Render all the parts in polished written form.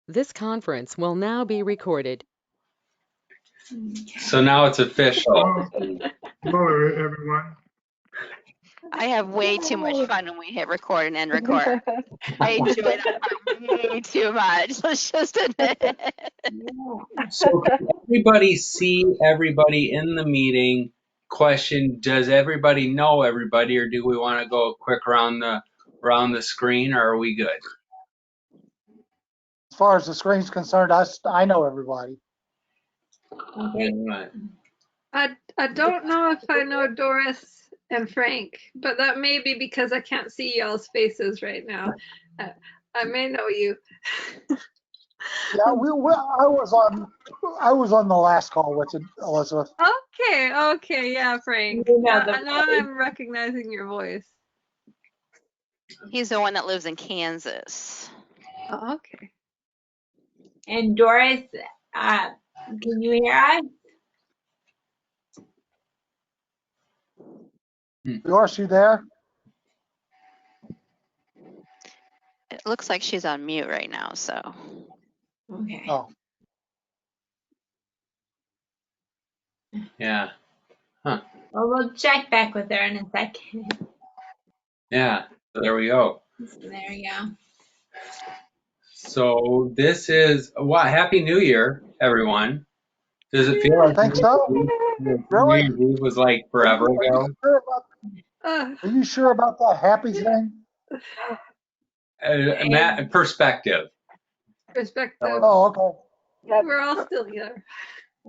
This conference will now be recorded. So now it's official. Hello, everyone. I have way too much fun when we hit record and end record. I enjoy that part way too much. Let's just admit it. So can everybody see everybody in the meeting? Question, does everybody know everybody, or do we want to go quick around the screen, or are we good? As far as the screen's concerned, I know everybody. I don't know if I know Doris and Frank, but that may be because I can't see y'all's faces right now. I may know you. Yeah, I was on the last call with Elizabeth. Okay, yeah, Frank. Now I'm recognizing your voice. He's the one that lives in Kansas. Oh, okay. And Doris, can you hear us? Doris, you there? It looks like she's on mute right now, so. Okay. Oh, Yeah. Well, we'll check back with her in a second. Yeah. So there we go. There we go. So this is what? Happy New Year, everyone. Does it feel I like think so. New Really? Year's Eve was like forever ago? Are you sure about that happy thing? Perspective. Perspective. Oh, okay. Yep. We're all still here.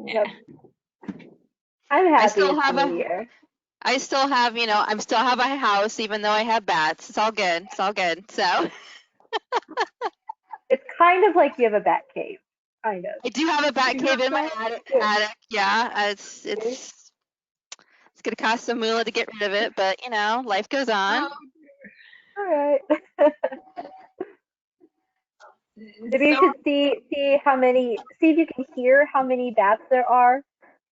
Yep. I'm happy I still it's have New Year. I still have, I still have a house, even though I have bats. It's all good. It's all good. So It's kind of like you have a bat cave. Kind of. I do have a bat You cave have in my that? attic. Yeah, it's gonna cost some moolah to get rid of it, but life goes on. All right. Maybe you should see if you can hear how many bats there are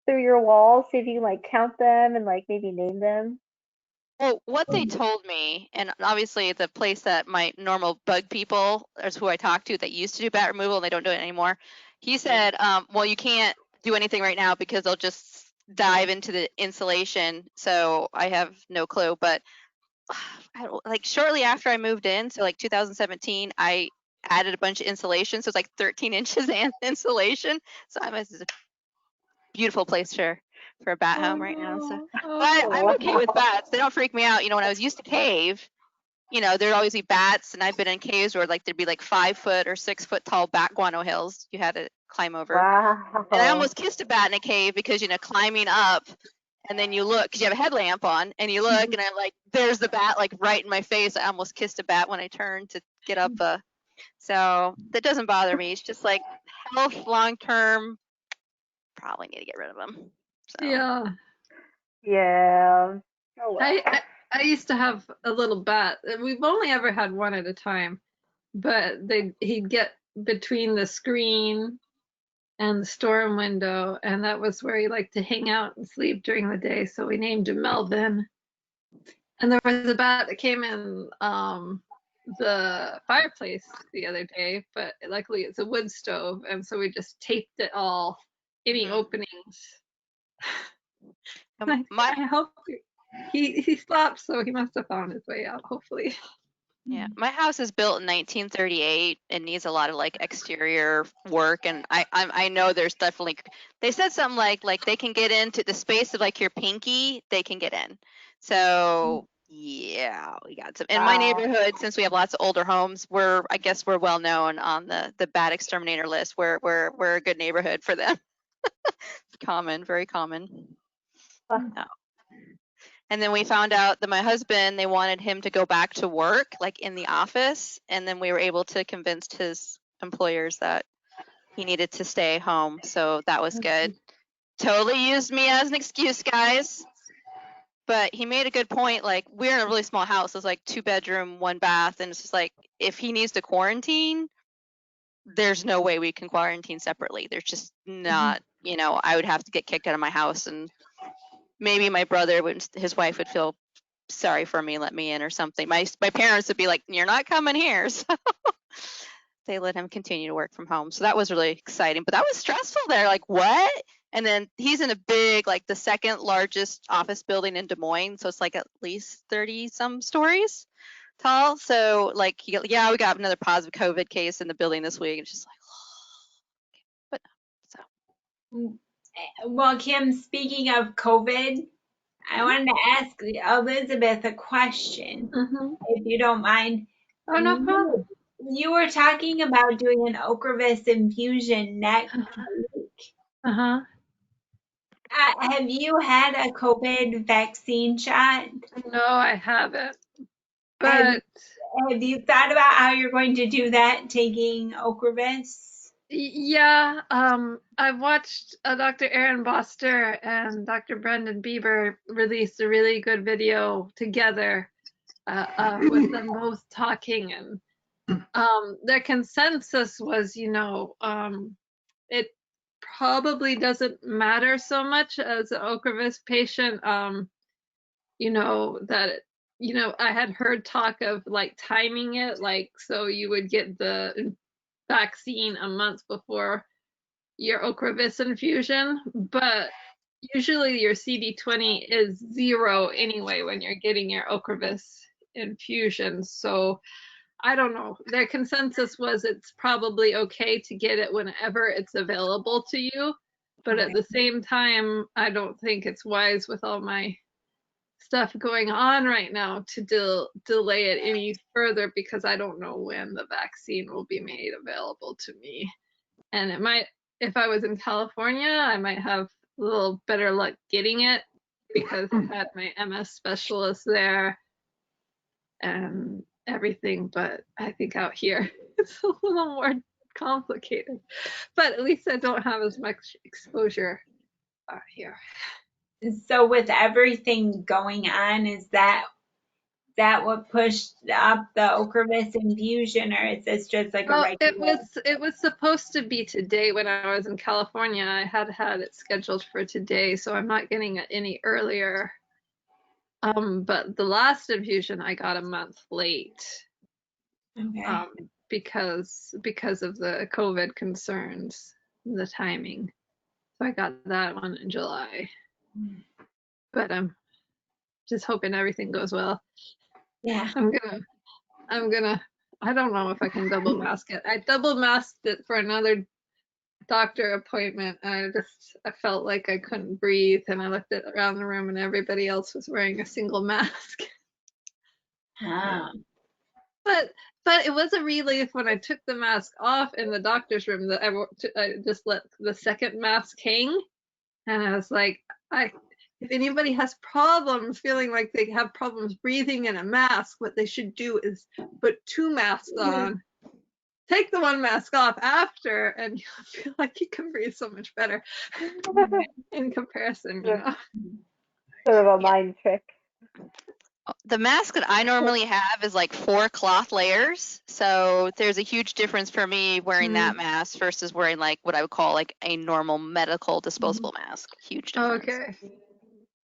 through your walls. See if you can count them and maybe name them. Well, what they told me, and obviously the place that my normal bug people is who I talk to that used to do bat removal and they don't do it anymore. He said, well, you can't do anything right now because they'll just dive into the insulation. So I have no clue. But shortly after I moved in, so 2017, I added a bunch of insulation. So it's 13 inches of insulation. So this is a beautiful place for a bat home right now. So, but I'm okay with bats. They don't freak me out. When I was used to cave, there'd always be bats, and I've been in caves where there'd be 5 foot or 6 foot tall bat guano hills you had to climb over. Wow. And I almost kissed a bat in a cave because climbing up, and then you look because you have a headlamp on, and you look, and I'm there's the bat right in my face. I almost kissed a bat when I turned to get up. So that doesn't bother me. It's just health long term. Probably need to get rid of them. So. Yeah. Yeah. Oh, well. I used to have a little bat. We've only ever had one at a time, but he'd get between the screen and the storm window, and that was where he liked to hang out and sleep during the day. So we named him Melvin. And there was a bat that came in the fireplace the other day, but luckily it's a wood stove, and so we just taped it all, any openings. I hope he stopped, so he must have found his way out, hopefully. Yeah, my house is built in 1938 and needs a lot of exterior work, and I know there's definitely, they said something like they can get into the space of your pinky, they can get in. So yeah, we got some in my neighborhood. Since we have lots of older homes, I guess we're well known on the bat exterminator list. We're a good neighborhood for them. Common, very common. No. And then we found out that my husband, they wanted him to go back to work, in the office. And then we were able to convince his employers that he needed to stay home. So that was good. Totally used me as an excuse, guys. But he made a good point. We're in a really small house. It's 2 bedroom, 1 bath. And it's just if he needs to quarantine, there's no way we can quarantine separately. There's just not, I would have to get kicked out of my house, and maybe my brother his wife would feel sorry for me, let me in or something. My parents would be like, you're not coming here. So, they let him continue to work from home. So that was really exciting. But that was stressful there. Like, what? And then he's in a big, like the second largest office building in Des Moines. So it's like at least 30 some stories tall. So like, yeah, we got another positive COVID case in the building this week. It's just like, but so. Well, Kim, speaking of COVID, I wanted to ask Elizabeth a question, if you don't mind. Oh, no problem. You were talking about doing an Ocrevus infusion next week. Uh-huh. Have you had a COVID vaccine shot? No, I haven't. Have, But have you thought about how you're going to do that, taking Ocrevus? yeah, I've watched Dr. Aaron Boster and Dr. Brendan Bieber release a really good video together with them both talking, and their consensus was, it probably doesn't matter so much as an Ocrevus patient, that I had heard talk of like timing it, like so you would get the vaccine a month before your Ocrevus infusion, but usually your CD20 is 0 anyway when you're getting your Ocrevus infusion. So I don't know. Their consensus was it's probably okay to get it whenever it's available to you, but at the same time, I don't think it's wise with all my stuff going on right now to delay it any further, because I don't know when the vaccine will be made available to me. And it might, if I was in California, I might have a little better luck getting it because I had my MS specialist there and everything. But I think out here it's a little more complicated. But at least I don't have as much exposure out here. So with everything going on, is that what pushed up the Ocrevus infusion, or is this just like a Well, regular? it was supposed to be today when I was in California. I had it scheduled for today, so I'm not getting it any earlier. But the last infusion I got a month late. Okay. Because of the COVID concerns, the timing. So I got that one in July. But I'm just hoping everything goes well. Yeah. I'm gonna I don't know if I can double mask it. I double masked it for another doctor appointment, and I felt like I couldn't breathe, and I looked around the room and everybody else was wearing a single mask. But it was a relief when I took the mask off in the doctor's room that I just let the second mask hang, and I was like, if anybody has problems feeling like they have problems breathing in a mask, what they should do is put 2 masks on, take the 1 mask off after, and you'll feel like you can breathe so much better in comparison, Sort of a mind trick. The mask that I normally have is like 4 cloth layers. So there's a huge difference for me wearing that mask versus wearing like what I would call like a normal medical disposable mask. Huge difference. Okay.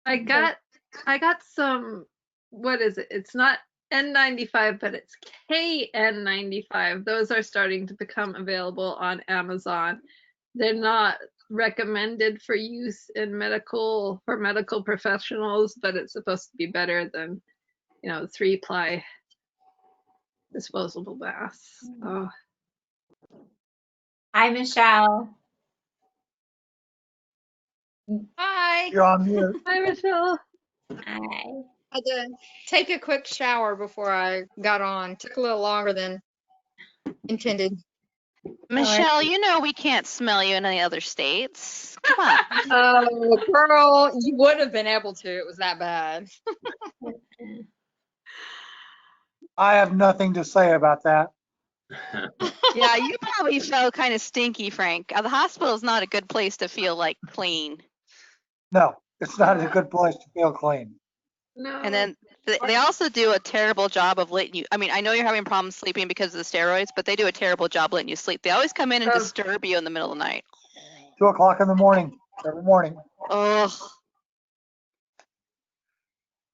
I got some, what is it? It's not N95, but it's KN95. Those are starting to become available on Amazon. They're not recommended for use in medical professionals, but it's supposed to be better than 3-ply disposable masks. Oh. Hi, Michelle. Hi. You're on mute. Hi, Michelle. Hi. I had to take a quick shower before I got on. Took a little longer than intended. Michelle, we can't smell you in any other states. Come on. Oh, girl, you would have been able to. It was that bad. I have nothing to say about that. Yeah, you probably felt kind of stinky, Frank. The hospital is not a good place to feel like clean. No, it's not a good place to feel clean. No. And then they also do a terrible job of letting you, I know you're having problems sleeping because of the steroids, but they do a terrible job letting you sleep. They always come in and disturb you in the middle of the night. 2 o'clock in the morning, every morning. Ugh.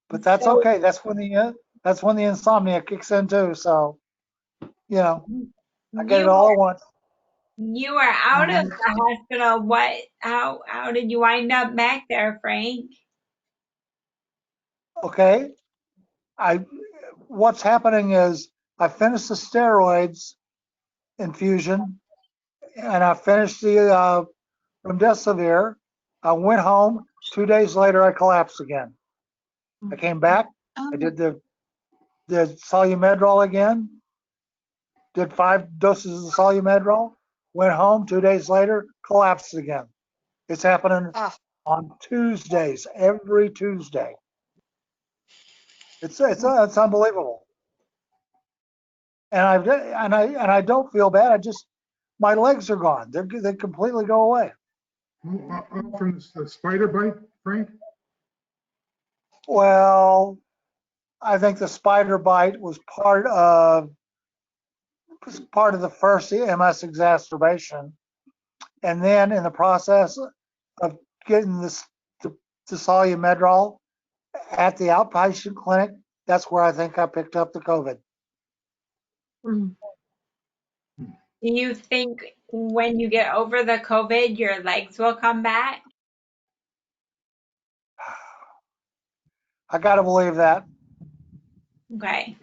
But that's okay. That's when the insomnia kicks in too. So, I get it You all at once. you are out of the hospital. What? How did you wind up back there, Frank? Okay. What's happening is I finished the steroids infusion and I finished the remdesivir. I went home. 2 days later, I collapsed again. I came back. I did the solumedrol again. Did 5 doses of the solumedrol. Went home. 2 days later, collapsed again. It's happening Ah, on Tuesdays, every Tuesday. It's unbelievable. And I don't feel bad. My legs are gone. They completely go away. From the spider bite, Frank? Well, I think the spider bite was part of the first MS exacerbation, and then in the process of getting the solumedrol at the outpatient clinic, that's where I think I picked up the COVID. Mm. Do you think when you get over the COVID, your legs will come back? I got to believe that. Okay.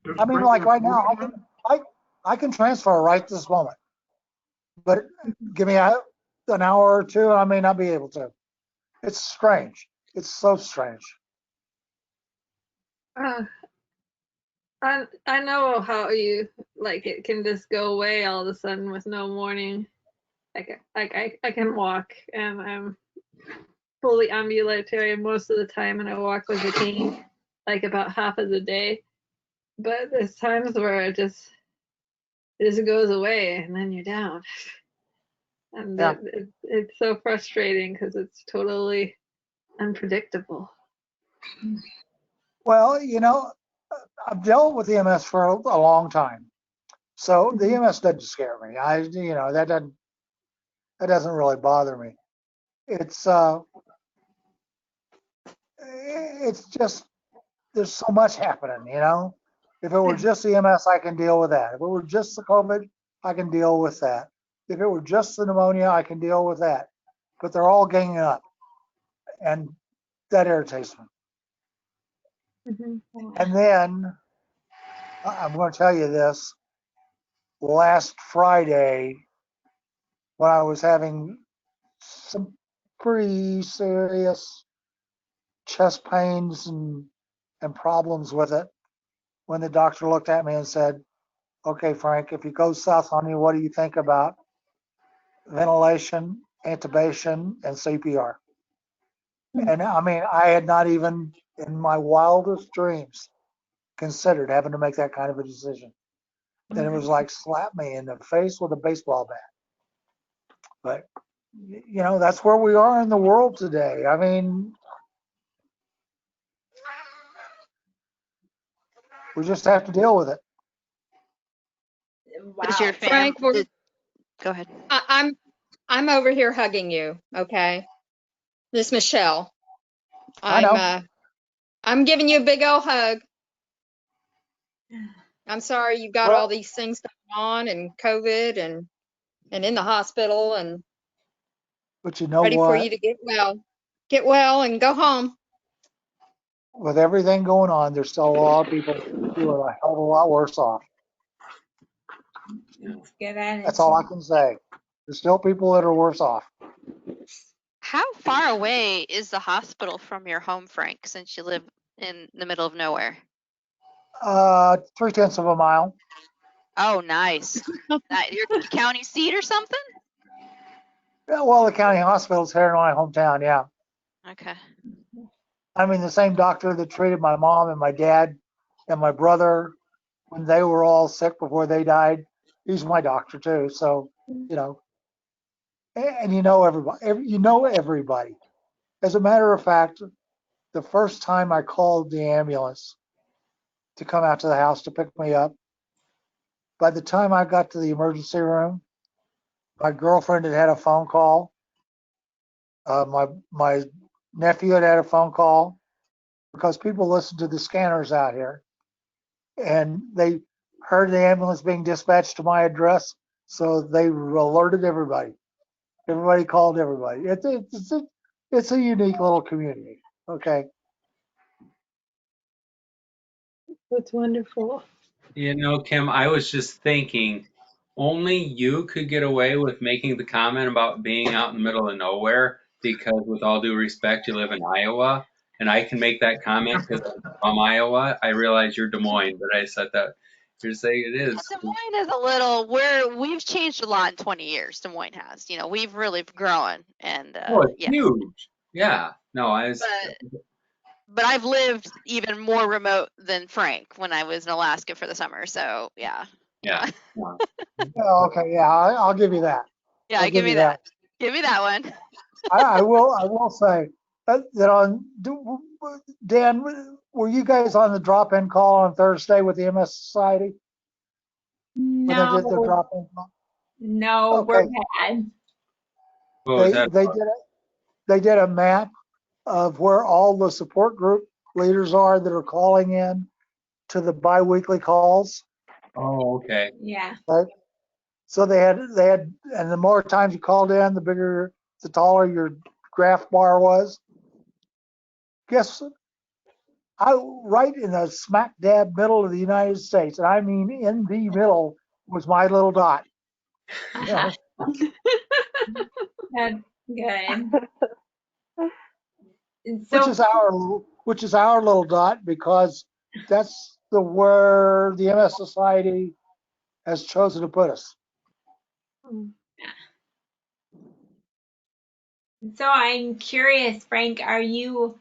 Does I mean, Frank like have right flu now, shot? I can transfer right this moment, but give me an hour or two, and I may not be able to. It's strange. It's so strange. Uh, I know how you like it can just go away all of a sudden with no warning. I can walk and I'm fully ambulatory most of the time, and I walk with a cane like about half of the day. But there's times where it just goes away and then you're down, and Yeah. it's so frustrating because it's totally unpredictable. Well, I've dealt with EMS for a long time, so the EMS doesn't scare me. That doesn't really bother me. It's it's just there's so much happening. If it were just EMS, I can deal with that. If it were just the COVID, I can deal with that. If it were just the pneumonia, I can deal with that. But they're all ganging up, and that irritates me. Mhm. And then I'm going to tell you this. Last Friday, when I was having some pretty serious chest pains and problems with it, when the doctor looked at me and said, "Okay, Frank, if you go south on you, what do you think about ventilation, intubation, and CPR?" And I mean, I had not even in my wildest dreams considered having to make that kind of a decision. And it was like slap me in the face with a baseball bat. But that's where we are in the world today. I mean, we just have to deal with it. Does your Wow. Frank, go ahead. I'm over here hugging you, okay? This Michelle. I know. I'm giving you a big old hug. I'm sorry you got all Well, these things going on and COVID and in the hospital and but you know ready for what? you to get well. Get well and go home. With everything going on, there's still a lot of people who are a hell of a lot worse off. That's good attitude. That's all I can say. There's still people that are worse off. How far away is the hospital from your home, Frank, since you live in the middle of nowhere? 3/10 of a mile. Oh, nice. Your county seat or something? Yeah, well, the county hospital's here in my hometown. Yeah. Okay. I mean, the same doctor that treated my mom and my dad and my brother when they were all sick before they died, he's my doctor too. So, and everybody. As a matter of fact, the first time I called the ambulance to come out to the house to pick me up, by the time I got to the emergency room, my girlfriend had had a phone call. My nephew had a phone call because people listen to the scanners out here, and heard the ambulance being dispatched to my address, so they alerted everybody. Everybody called everybody. It's a unique little community. Okay. That's wonderful. You know, Kim, I was just thinking, only you could get away with making the comment about being out in the middle of nowhere because, with all due respect, you live in Iowa, and I can make that comment because I'm from Iowa. I realize you're Des Moines, but I said that you're saying it is. Des Moines is a little we've changed a lot in 20 years. Des Moines has, we've really grown, and Oh, it's yeah. huge. Yeah. No, I was. But I've lived even more remote than Frank when I was in Alaska for the summer. So yeah. Yeah. Yeah. Oh, okay. Yeah, I'll give you that. Yeah, I'll give give me you that. that. Give me that one. I will say that Dan, were you guys on the drop-in call on Thursday with the MS Society when they did the No, drop-in call? no, we're Okay, bad. What was that? they did a map of where all the support group leaders are that are calling in to the biweekly calls. Oh, okay. Yeah. Right? So they had, and the more times you called in, the taller your graph bar was. Guess right in the smack dab middle of the United States, and I mean in the middle, was my little dot. You know, That's good. And which so, is our little dot because that's where the MS Society has chosen to put us. I'm curious, Frank, have you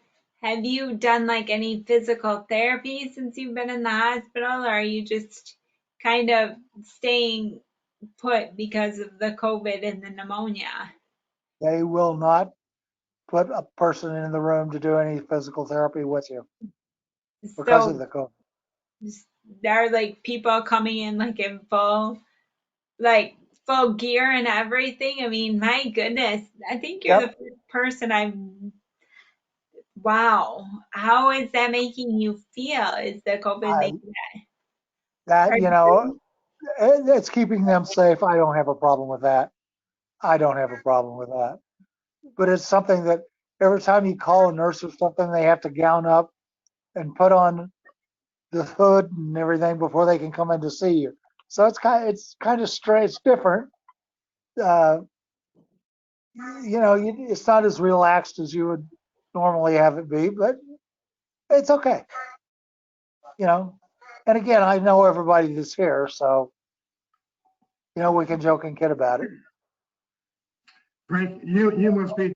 done like any physical therapy since you've been in the hospital, or are you just kind of staying put because of the COVID and the pneumonia? They will not put a person in the room to do any physical therapy with you because of So the COVID. there are like people coming in like in like full gear and everything. I mean, my goodness, I think you're the Yep. first person wow. How is that making you feel? Is the COVID I, making that, are you know, it's keeping them safe. I don't have a problem with that. I don't have a problem with that. But it's something that every time you call a nurse or something, they have to gown up and put on the hood and everything before they can come in to see you. So it's kind of strange. It's different. Uh, it's not as relaxed as you would normally have it be, but it's okay. You know, and again, I know everybody that's here, so we can joke and kid about it. Frank, you must be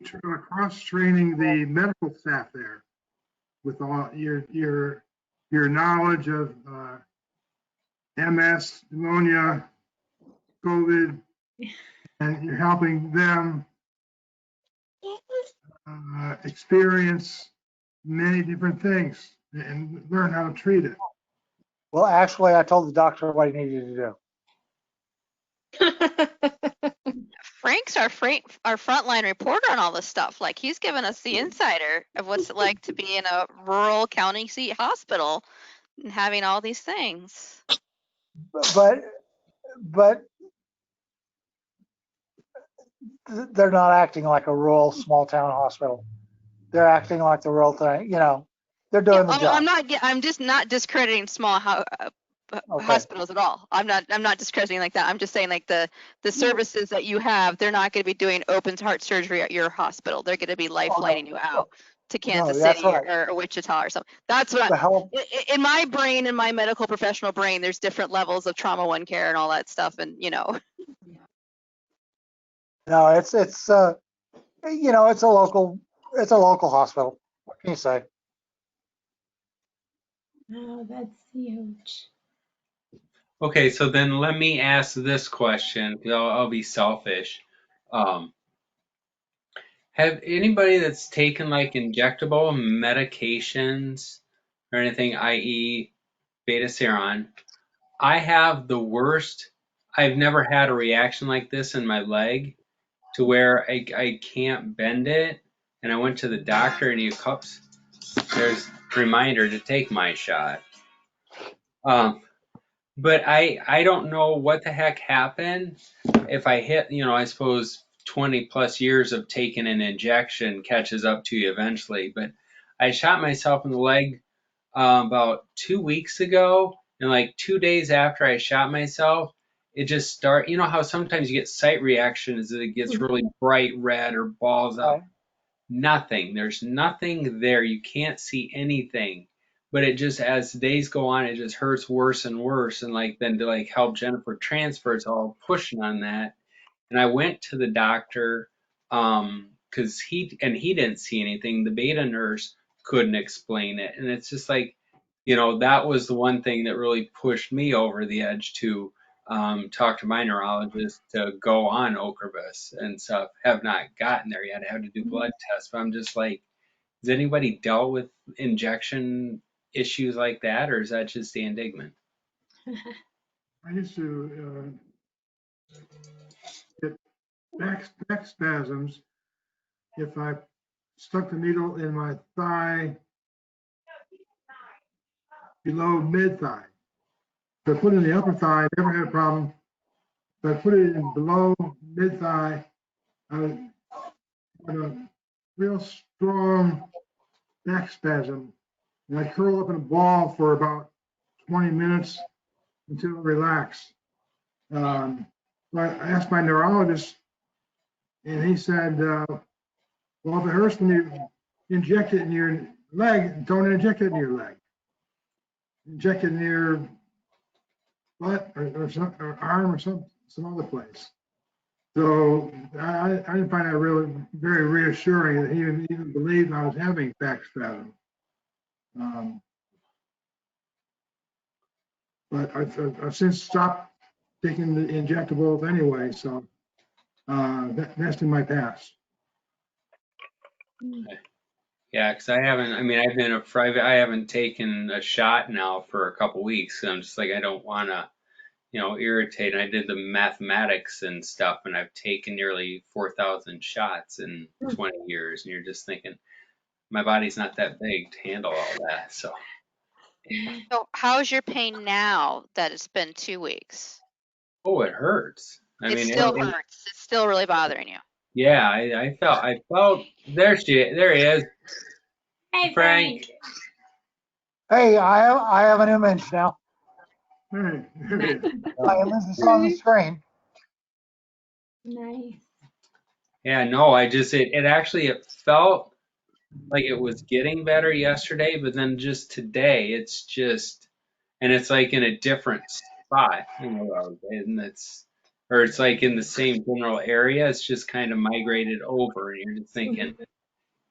cross-training the medical staff there with all your knowledge of MS, pneumonia, COVID, and you're helping them experience many different things and learn how to treat it. Well, actually, I told the doctor what he needed to do. Frank's our frontline reporter on all this stuff. Like he's given us the insider of what's it like to be in a rural county seat hospital and having all these things. But they're not acting like a rural small town hospital. They're acting like the real thing. They're doing the job. I'm just not discrediting small Okay. hospitals at all. I'm not discrediting like that. I'm just saying like the services that you have, they're not going to be doing open heart surgery at your hospital. They're going to be life flighting you out to Kansas that's City right. or Wichita or something. That's what in my brain, in my medical professional brain, there's different levels of trauma one care and all that stuff. And No, it's a local hospital. What can you say? Oh, that's huge. Okay, so then let me ask this question, 'cause I'll be selfish. Have anybody that's taken like injectable medications or anything, i.e. beta seron, I have the worst. I've never had a reaction like this in my leg to where I can't bend it. And I went to the doctor and he cups. There's a reminder to take my shot. But I don't know what the heck happened. If I hit, I suppose 20 plus years of taking an injection catches up to you eventually. But I shot myself in the leg about 2 weeks ago, and like 2 days after I shot myself, it just start. You know how sometimes you get sight reactions that it gets really bright red or balls up. Right. Nothing. There's nothing there. You can't see anything. But it just, as the days go on, it just hurts worse and worse. And like then to like help Jennifer transfer, it's all pushing on that. And I went to the doctor because he didn't see anything. The beta nurse couldn't explain it. And it's just like, that was the one thing that really pushed me over the edge to talk to my neurologist to go on Ocrevus and stuff. Have not gotten there yet. I have to do blood tests, but I'm just like, has anybody dealt with injection issues like that, or is that just the indictment? I used to get back spasms if I stuck the needle in my thigh below mid thigh. If I put it in the upper thigh, I never had a problem. If I put it in below mid thigh, I had a real strong back spasm. And I'd curl up in a ball for about 20 minutes until it relaxed. So I asked my neurologist, and he said, well, if it hurts when you inject it in your leg, don't inject it in your leg. Inject it in your butt or arm or some other place. So I didn't find that really very reassuring that he even believed I was having back spasm. But I've since stopped taking the injectables anyway, so that's in my past. Yeah, because I haven't. I mean, I've been a private. I haven't taken a shot now for a couple weeks. I'm just like, I don't want to, irritate. And I did the mathematics and stuff, and I've taken nearly 4,000 shots in 20 years. And you're just thinking, my body's not that big to handle all that. So, So how's your pain now that it's been 2 weeks? oh, it hurts. I It mean, still hurts. It's still really bothering you. yeah, I felt. There he is. Hey, Frank. Frank. Hey, I have an image now. Hey, My image is on the screen. Nice. Yeah, no, it actually, it felt like it was getting better yesterday, but then just today, and it's like in a different spot, and it's like in the same general area. It's just kind of migrated over, and you're just thinking,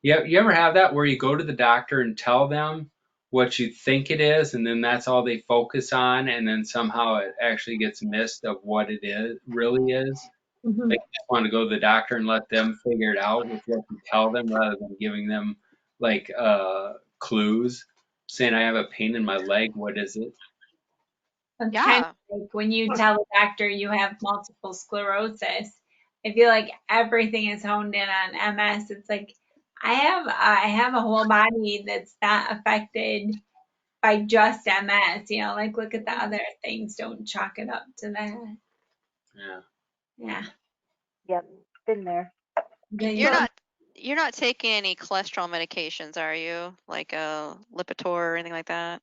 yeah, you ever have that where you go to the doctor and tell them what you think it is, and then that's all they focus on, and then somehow it actually gets missed of what it really is. Mhm. Like, just want to go to the doctor and let them figure it out with what you tell them rather than giving them like clues, saying I have a pain in my leg. What is it? It's kind Yeah. of like when you tell a doctor you have multiple sclerosis. I feel like everything is honed in on MS. It's like I have a whole body that's not affected by just MS. Like look at the other things. Don't chalk it up to that. Yeah. Yeah. Yep, been there. Then You're not taking any cholesterol medications, are you? Like a Lipitor or anything like that?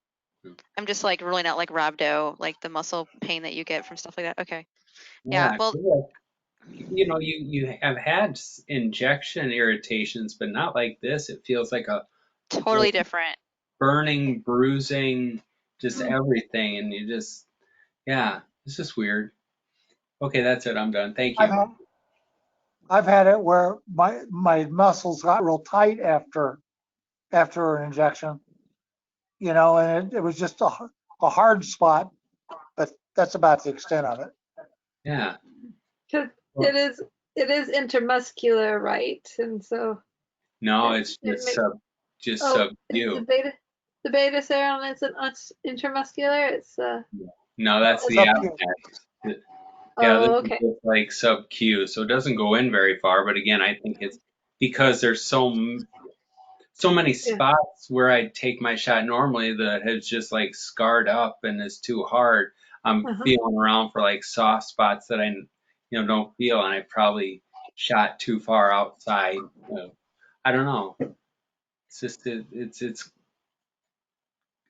I'm just like ruling out like rhabdo, like the muscle pain that you get from stuff like that. Okay. Yeah. Well, You have had injection irritations, but not like this. It feels like a totally different. burning, bruising, just everything, and it's just weird. Okay, that's it. I'm done. Thank you. I've had it where my muscles got real tight after an injection, and it was just a hard spot, but that's about the extent of it. Yeah. Because it is intermuscular, right? And so No, it's just it's subdue. the beta serum is intermuscular. It's No, that's the Apex. Yeah, this okay. is just like sub-Q, so it doesn't go in very far. But again, I think it's because there's so many spots where I take my shot normally that has just like scarred up and is too hard. I'm feeling around for like soft spots that I, don't feel, and I probably shot too far outside. I don't know. It's just it's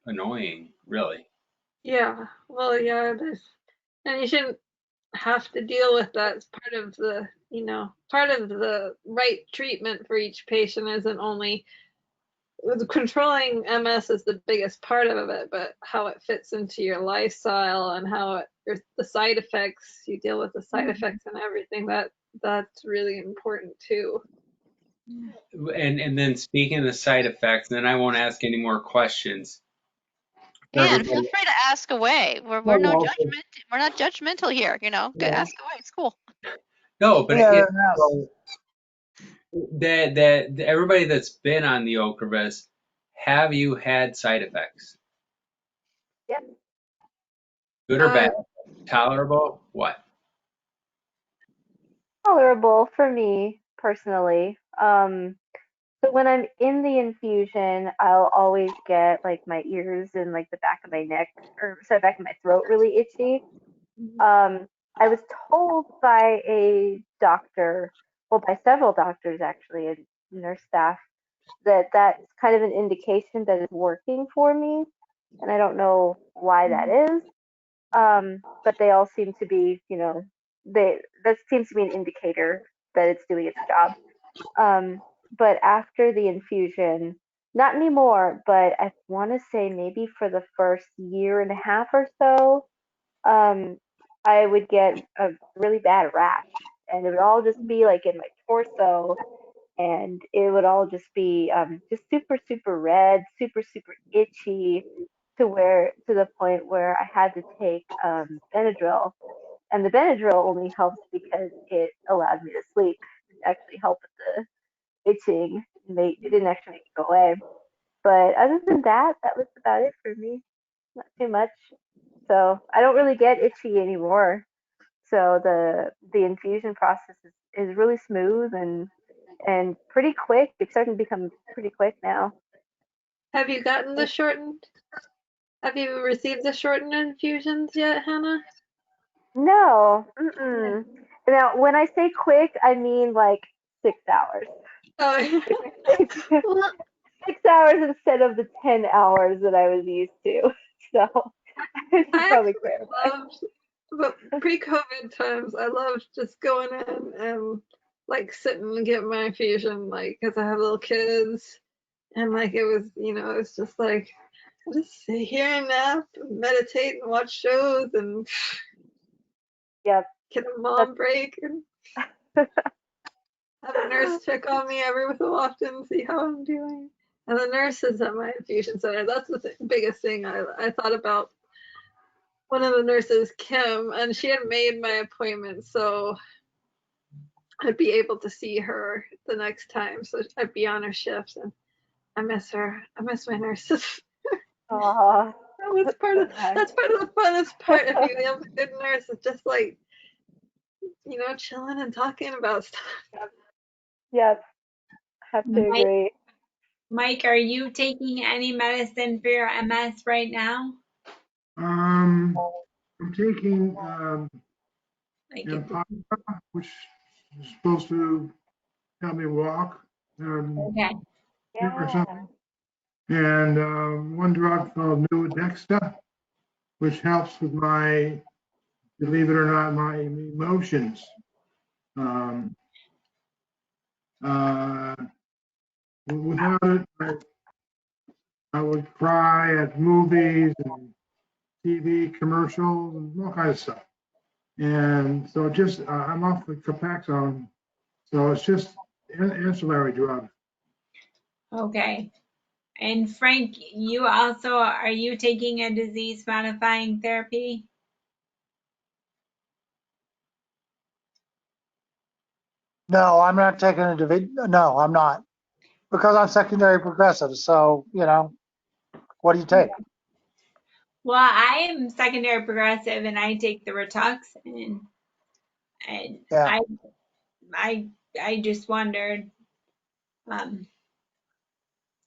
annoying, really. Yeah. Well, yeah, and you shouldn't have to deal with that. It's part of the, part of the right treatment for each patient isn't only controlling MS is the biggest part of it, but how it fits into your lifestyle and how the side effects, you deal with the side effects and everything, that's really important too. And then speaking of the side effects, then I won't ask any more questions. And feel Everybody, free to ask away. We're no no, judgment. We're not judgmental here. no, Ask away. It's cool. no, but Yeah, so that everybody that's been on the Ocrevus, have you had side effects? Yep. Good or Uh, bad? Tolerable? What? Tolerable for me personally. So when I'm in the infusion, I'll always get like my ears and like the back of my neck or sorry, back of my throat really itchy. I was told by a doctor, well, by several doctors actually, and nurse staff, that that's kind of an indication that it's working for me, and I don't know why that is. But they all seem to be, that seems to be an indicator that it's doing its job. Um, but after the infusion, not anymore, but I want to say maybe for the first year and a half or so, um, I would get a really bad rash, and it would all just be like in my torso, and it would all just be just super, super red, super, super itchy, to the point where I had to take Benadryl, and the Benadryl only helped because it allowed me to sleep. It actually helped with the itching. It didn't actually make it go away. But other than that, that was about it for me. Not too much. So I don't really get itchy anymore. So the infusion process is really smooth and pretty quick. It's starting to become pretty quick now. have you gotten the shortened? Have you received the shortened infusions yet, Hannah? No. Mm-mm. Now, when I say quick, I mean like 6 hours. Oh, Six, well, 6 hours instead of the 10 hours that I was used to. So I should I probably actually clarify. loved, but pre-COVID times, I loved just going in and like sitting and getting my infusion, like, because I have little kids, and like it was, it was just like I just sit here and nap, and meditate, and watch shows, and Yep. get a That's mom break, and have a nurse check on me every so often, see how I'm doing. And the nurses at my infusion center, that's the biggest thing I thought about. One of the nurses, Kim, and she had made my appointment, so I'd be able to see her the next time. So I'd be on her shifts, and I miss her. I miss my nurses. aw, That's part so of nice. that's part of the funnest part. If you have a good nurse, it's just like chilling and talking about stuff. Yep. Have to Mike, agree. Mike, are you taking any medicine for your MS right now? I'm taking Like, Empire, which is supposed to help me walk okay. or Yeah. something. And one drug called Nuedexta, which helps with my, believe it or not, my emotions. Um, uh, without it, I would cry at movies and TV commercials and all kinds of stuff. And so just, I'm off the Copaxone. So it's just an ancillary drug. Okay. And Frank, you also, are you taking a disease modifying therapy? No, I'm not taking a no, I'm not. Because I'm secondary progressive. So, what do you take? Well, I am secondary progressive and I take the Rituxan, and Yeah. I just wondered,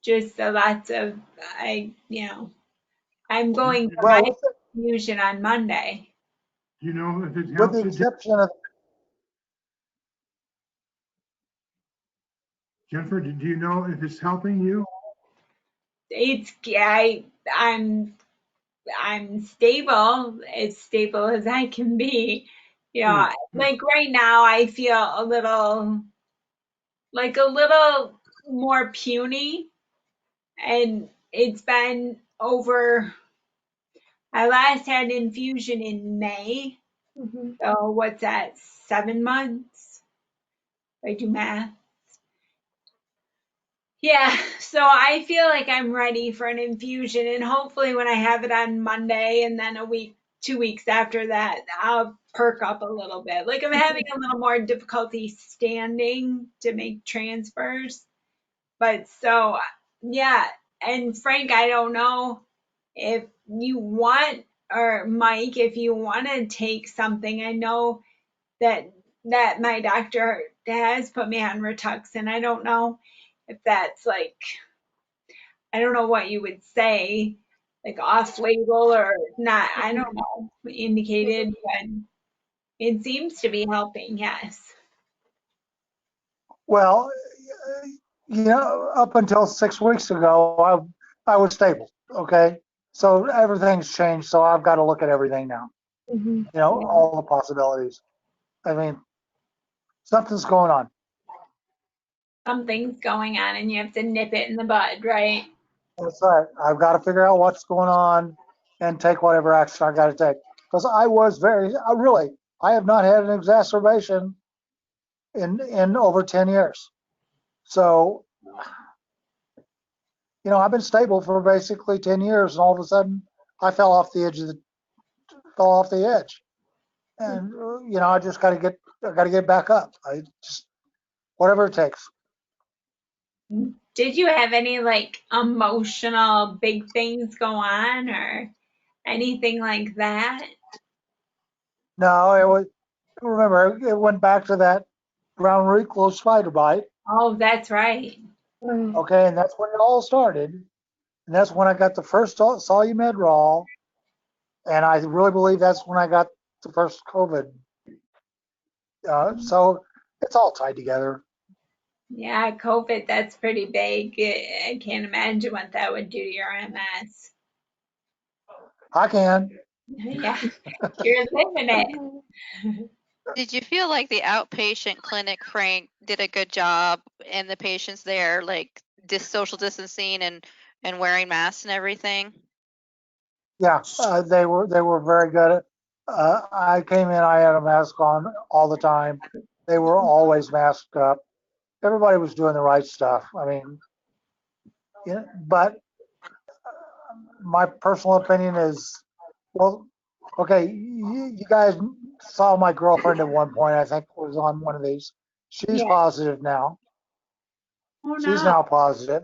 just lots of, I'm going, Well, infusion on Monday. Do you know if it With helps the you? exception of, Jennifer, do you know if it's helping you? I'm stable, as stable as I can be. You know, Good. like right now I feel a little more puny, and it's been over. I last had an infusion in May. Mm-hmm. So what's that? 7 months? If I do math. Yeah, so I feel like I'm ready for an infusion, and hopefully when I have it on Monday and then a week, 2 weeks after that, I'll perk up a little bit. Like I'm having a little more difficulty standing to make transfers. But so, yeah, and Frank, I don't know if you want, or Mike, if you want to take something. I know that my doctor has put me on Rituxan. I don't know if that's like, I don't know what you would say, like off label or not. I don't know, indicated, but it seems to be helping. Yes. well, up until 6 weeks ago, I was stable. Okay. So everything's changed. So I've got to look at everything now, Mm-hmm. Yeah. all the possibilities. I mean, something's going on. Something's going on and you have to nip it in the bud, right? That's right. I've got to figure out what's going on and take whatever action I got to take. Because I have not had an exacerbation in over 10 years. So, I've been stable for basically 10 years, and all of a sudden I fell off the edge. And, I just I got to get back up. I just, whatever it takes. Did you have any like emotional big things go on or anything like that? No, remember, it went back to that ground recluse spider bite. Oh, that's right. Mm-hmm. Okay. And that's when it all started. And that's when I got the first Solumed Raw. And I really believe that's when I got the first COVID. So it's all tied together. Yeah, COVID, that's pretty big. I can't imagine what that would do to your MS. I can. Yeah, you're living it. Did you feel like the outpatient clinic, Frank, did a good job and the patients there, like social distancing and wearing masks and everything? Yeah, they were very good. I came in, I had a mask on all the time. They were always masked up. Everybody was doing the right stuff. I mean, but my personal opinion is, well, okay, you guys saw my girlfriend at one point, I think was on one of these. She's Yeah. positive now. Oh She's no. now positive.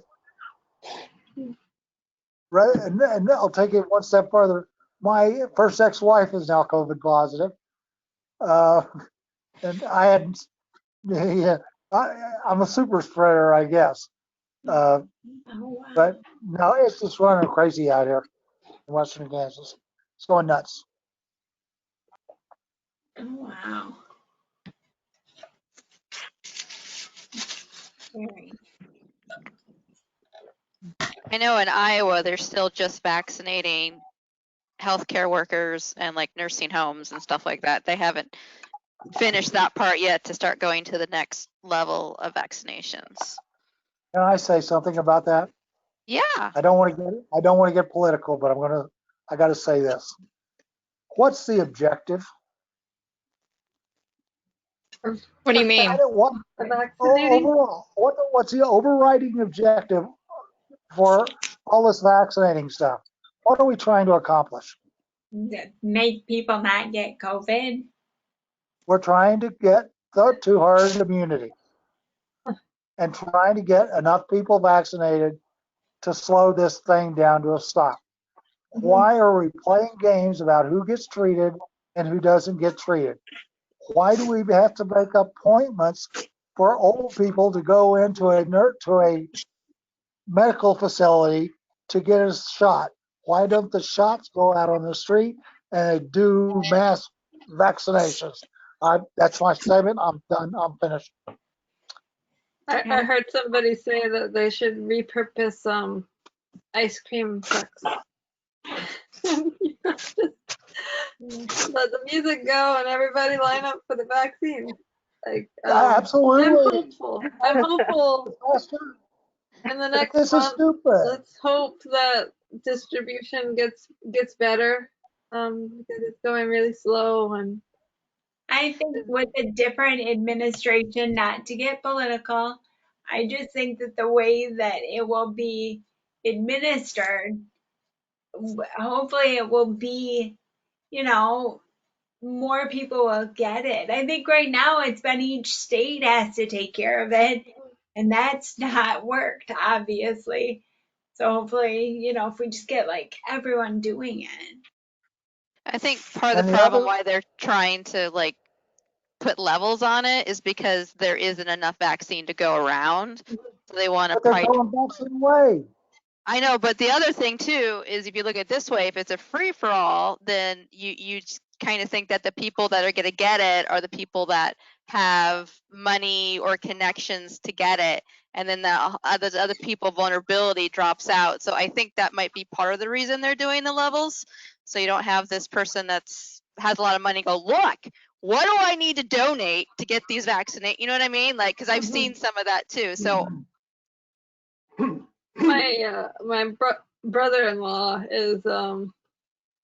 Right, and I'll take it one step further. My first ex-wife is now COVID positive. Uh, and I had, yeah, I'm a super spreader, I guess. Uh, Oh wow. but no, it's just running crazy out here in Western Kansas. It's going nuts. Oh wow. Scary. I know in Iowa they're still just vaccinating healthcare workers and like nursing homes and stuff like that. They haven't finished that part yet to start going to the next level of vaccinations. Can I say something about that? Yeah. I don't want to get political, but I got to say this. What's the objective? What do you mean? What Vaccinating? overall? What's the overriding objective for all this vaccinating stuff? What are we trying to accomplish? Make people not get COVID. We're trying to get to herd immunity and trying to get enough people vaccinated to slow this thing down to a stop. Why are we playing games about who gets treated and who doesn't get treated? Why do we have to make appointments for old people to go into a medical facility to get a shot? Why don't the shots go out on the street and they do mass vaccinations? That's my statement. I'm done. I'm finished. I heard somebody say that they should repurpose ice cream trucks. Just let the music go and everybody line up for the vaccine. Like, Absolutely. I'm hopeful in the next This is month. stupid. Let's hope that distribution gets better, because it's going really slow. And I think with a different administration, not to get political, I just think that the way that it will be administered, hopefully it will be, more people will get it. I think right now it's been each state has to take care of it, and that's not worked, obviously. So hopefully, if we just get like everyone doing it. I think part of And the the problem other, why they're trying to like put levels on it is because there isn't enough vaccine to go around. So they want to but they're price. going vaccine way. I know, but the other thing too is if you look at it this way, if it's a free for all, then you kind of think that the people that are going to get it are the people that have money or connections to get it, and then the other people vulnerability drops out. So I think that might be part of the reason they're doing the levels. So you don't have this person that's has a lot of money go, look, what do I need to donate to get these vaccinated? You know what I mean? Like, because I've seen some of that too. So my brother-in-law is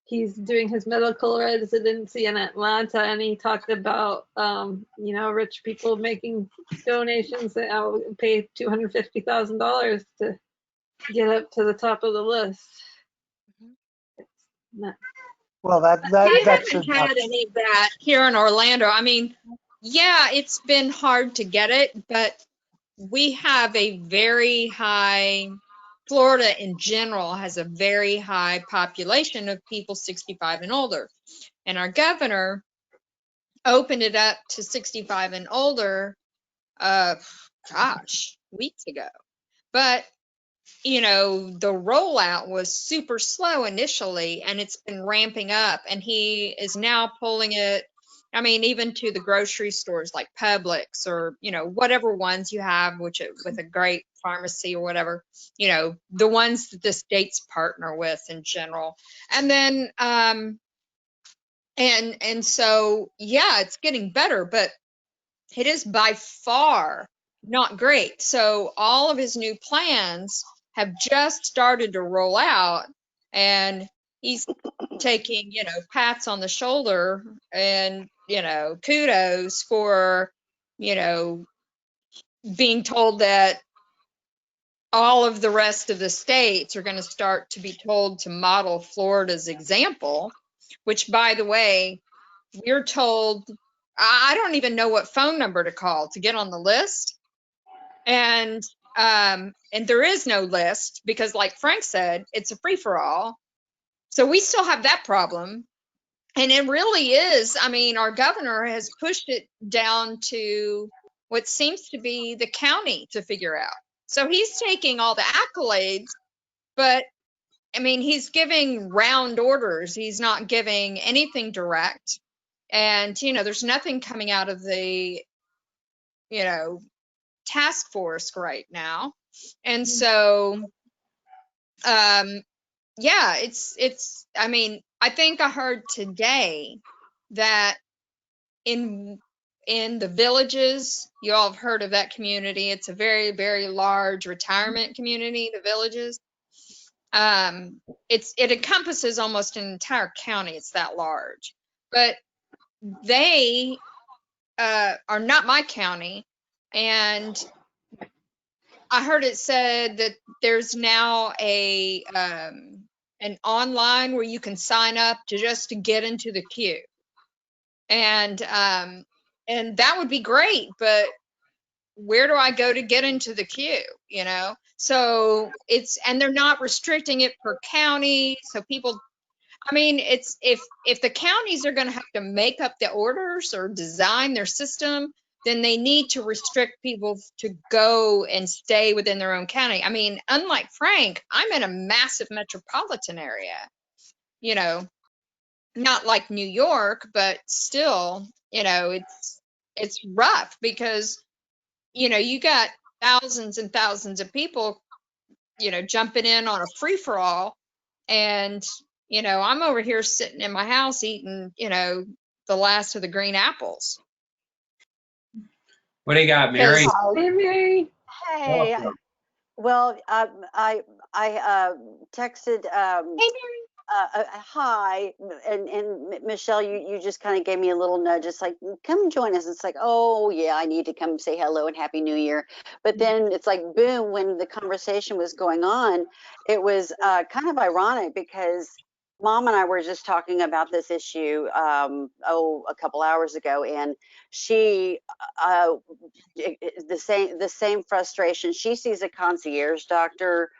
he's doing his medical residency in Atlanta, and he talked about rich people making donations that will pay $250,000 to get up to the top of the list. It's nuts. Well, We that haven't should not. had any of that here in Orlando. I mean, yeah, it's been hard to get it, but we have a very high, Florida in general has a very high population of people 65 and older. And our governor opened it up to 65 and older, weeks ago. But the rollout was super slow initially, and it's been ramping up, and he is now pulling it, I mean, even to the grocery stores like Publix or, whatever ones you have, with a great pharmacy or whatever, the ones that the states partner with in general. And then, and so, yeah, it's getting better, but it is by far not great. So all of his new plans have just started to roll out, and he's taking, pats on the shoulder and, kudos for, being told that all of the rest of the states are going to start to be told to model Florida's example, which, by the way, we're told, I don't even know what phone number to call to get on the list. And there is no list because, like Frank said, it's a free for all. So we still have that problem. And it really is. I mean, our governor has pushed it down to what seems to be the county to figure out. So he's taking all the accolades, but I mean, he's giving round orders. He's not giving anything direct. And, there's nothing coming out of the, task force right now. And so, yeah, I mean, I think I heard today that in the Villages, you all have heard of that community. It's a very, very large retirement community, the Villages. It encompasses almost an entire county. It's that large, but they are not my county. And I heard it said that there's now an online where you can sign up to get into the queue. And that would be great, but where do I go to get into the queue? So and they're not restricting it per county. So people, I mean, it's if the counties are going to have to make up the orders or design their system, then they need to restrict people to go and stay within their own county. I mean, unlike Frank, I'm in a massive metropolitan area, you know, not like New York, but still, you know, it's rough because, you know, you got thousands and thousands of people, you know, jumping in on a free for all. And, you know, I'm over here sitting in my house eating, you know, the last of the green apples. What do you got, Mary? Because, Hey, Mary. Hey, Welcome. well, I texted hey, Mary. hi, and Michelle, you just kind of gave me a little nudge. It's like, come join us. It's like, oh yeah, I need to come say hello and happy New Year. But then it's like, boom, when the conversation was going on, it was kind of ironic because Mom and I were just talking about this issue a couple hours ago, and she the same frustration. She sees a concierge doctor,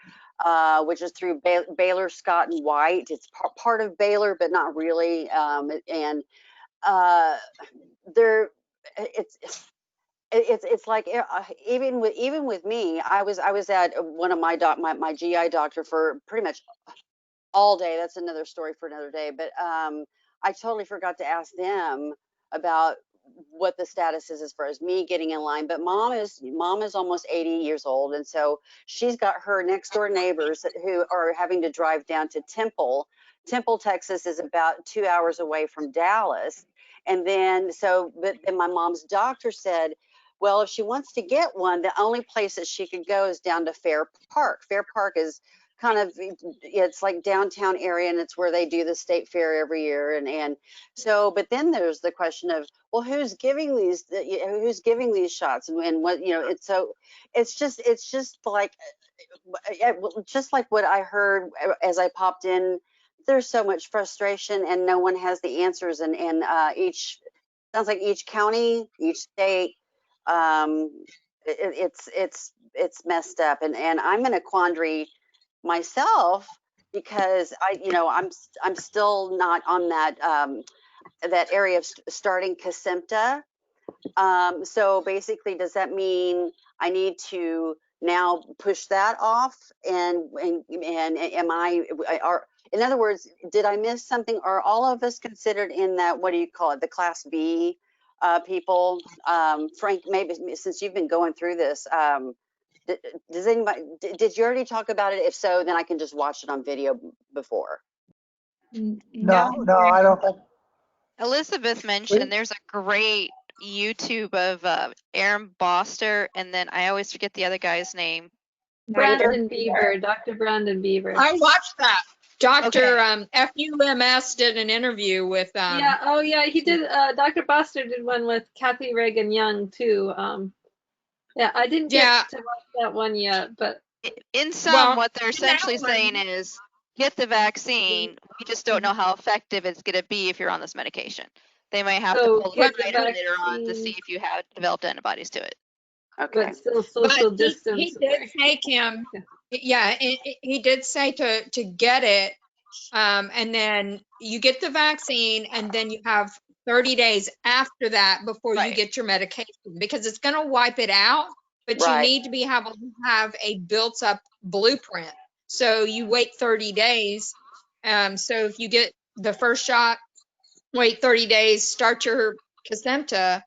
which is through Baylor Scott and White. It's part of Baylor, but not really. And there, it's like even with me, I was at one of my GI doctor for pretty much all day. That's another story for another day. But I totally forgot to ask them about what the status is as far as me getting in line. But mom is almost 80 years old, and so she's got her next door neighbors who are having to drive down to Temple. Temple, Texas is about 2 hours away from Dallas. And then but then my mom's doctor said, well, if she wants to get one, the only place that she could go is down to Fair Park. Fair Park is kind of, it's like downtown area, and it's where they do the state fair every year. And so, but then there's the question of, well, who's giving these shots, and what, it's so it's just like just like what I heard as I popped in. There's so much frustration, and no one has the answers, and each sounds like each county, each state, it's messed up, and I'm in a quandary myself because I'm still not on that area of starting Kesimpta. So basically, does that mean I need to now push that off? And am in other words, did I miss something? Are all of us considered in that, what do you call it, the class B people? Frank, maybe since you've been going through this, does anybody, did you already talk about it? If so, then I can just watch it on video before. No, I don't think. Elizabeth mentioned there's a great YouTube of Aaron Boster, and then I always forget the other guy's name. Brandon Beaver, Dr. Brandon Beaver. I watched that. Dr. FUMS did an interview with yeah, he did. Dr. Boster did one with Kathy Reagan Young too. Yeah, I didn't get to watch that one yet, but in sum, what they're essentially saying is get the vaccine. We just don't know how effective it's going to be if you're on this medication. They might have to pull the trigger later on to see if you have developed antibodies to it. Okay. But still social distance. He did say, Kim, he did say to get it, and then you get the vaccine, and then you have 30 days after that before you get your medication, because it's going to wipe it out, but you need to be able to have a built up blueprint. So you wait 30 days. So if you get the first shot, wait 30 days, start your Kesimpta,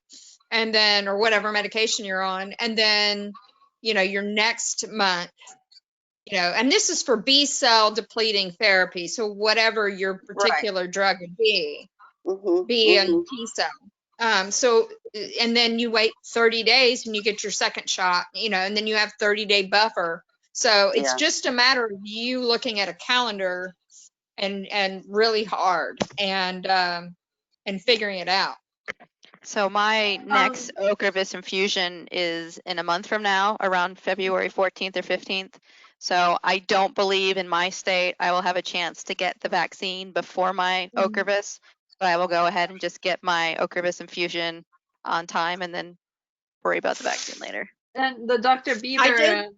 and then, or whatever medication you're on, and then, your next month, and this is for B cell depleting therapy. So whatever your particular drug would be, B and T cell. So, and then you wait 30 days and you get your second shot, and then you have 30-day buffer. So it's just a matter of you looking at a calendar and really hard and figuring it out. So my next Ocrevus infusion is in a month from now, around February 14th or 15th. So I don't believe in my state I will have a chance to get the vaccine before my Ocrevus, but I will go ahead and just get my Ocrevus infusion on time and then worry about the vaccine later. And the Dr. Beaver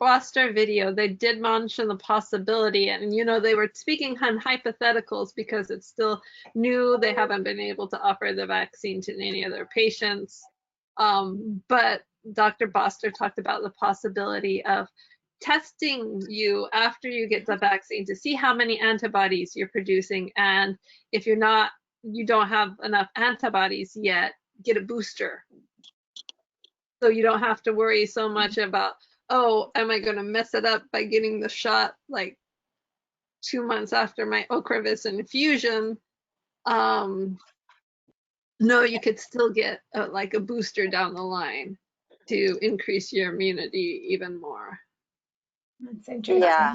Boster video, they did mention the possibility, and they were speaking on hypotheticals because it's still new. They haven't been able to offer the vaccine to any of their patients. But Dr. Boster talked about the possibility of testing you after you get the vaccine to see how many antibodies you're producing. And if you don't have enough antibodies yet, get a booster. So you don't have to worry so much about, oh, am I going to mess it up by getting the shot like 2 months after my Ocrevus infusion? No, you could still get like a booster down the line to increase your immunity even more. That's interesting. Yeah.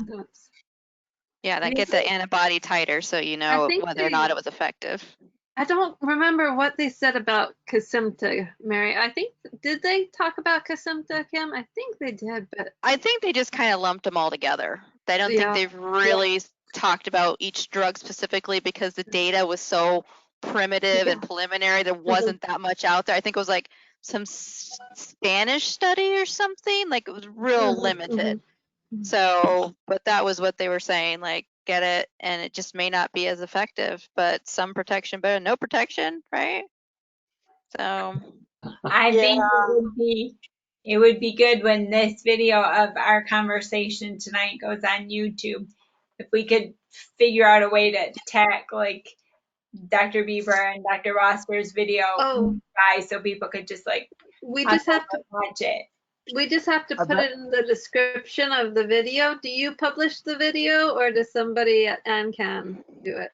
Yeah, that get the antibody titer so you know whether or not it was effective. I don't remember what they said about Kesimpta, Mary. Did they talk about Kesimpta, Kim? I think they did, but I think they just kind of lumped them all together. I don't think they've really talked about each drug specifically because the data was so primitive and preliminary. There wasn't that much out there. I think it was like some Spanish study or something. Like it was real limited. So, but that was what they were saying, like, get it, and it just may not be as effective, but some protection better than no protection, right? So, I think it would be good when this video of our conversation tonight goes on YouTube, if we could figure out a way to tag like Dr. Bieber and Dr. Rosber's video by so people could just like we just have to watch it. We just have to put it in the description of the video. Do you publish the video or does somebody at ANCAN do it?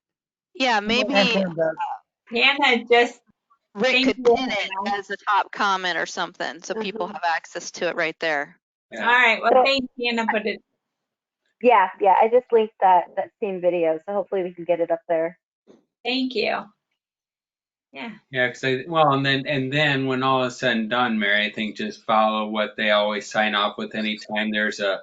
Yeah, maybe Hannah just Rick could pin it as a top comment or something so people have access to it right there. Yeah. All right. Well, thanks, Hannah. Put it. Yeah. I just linked that same video, so hopefully we can get it up there. Thank you. Yeah. Yeah, and then when all is said and done, Mary, I think just follow what they always sign off with anytime there's a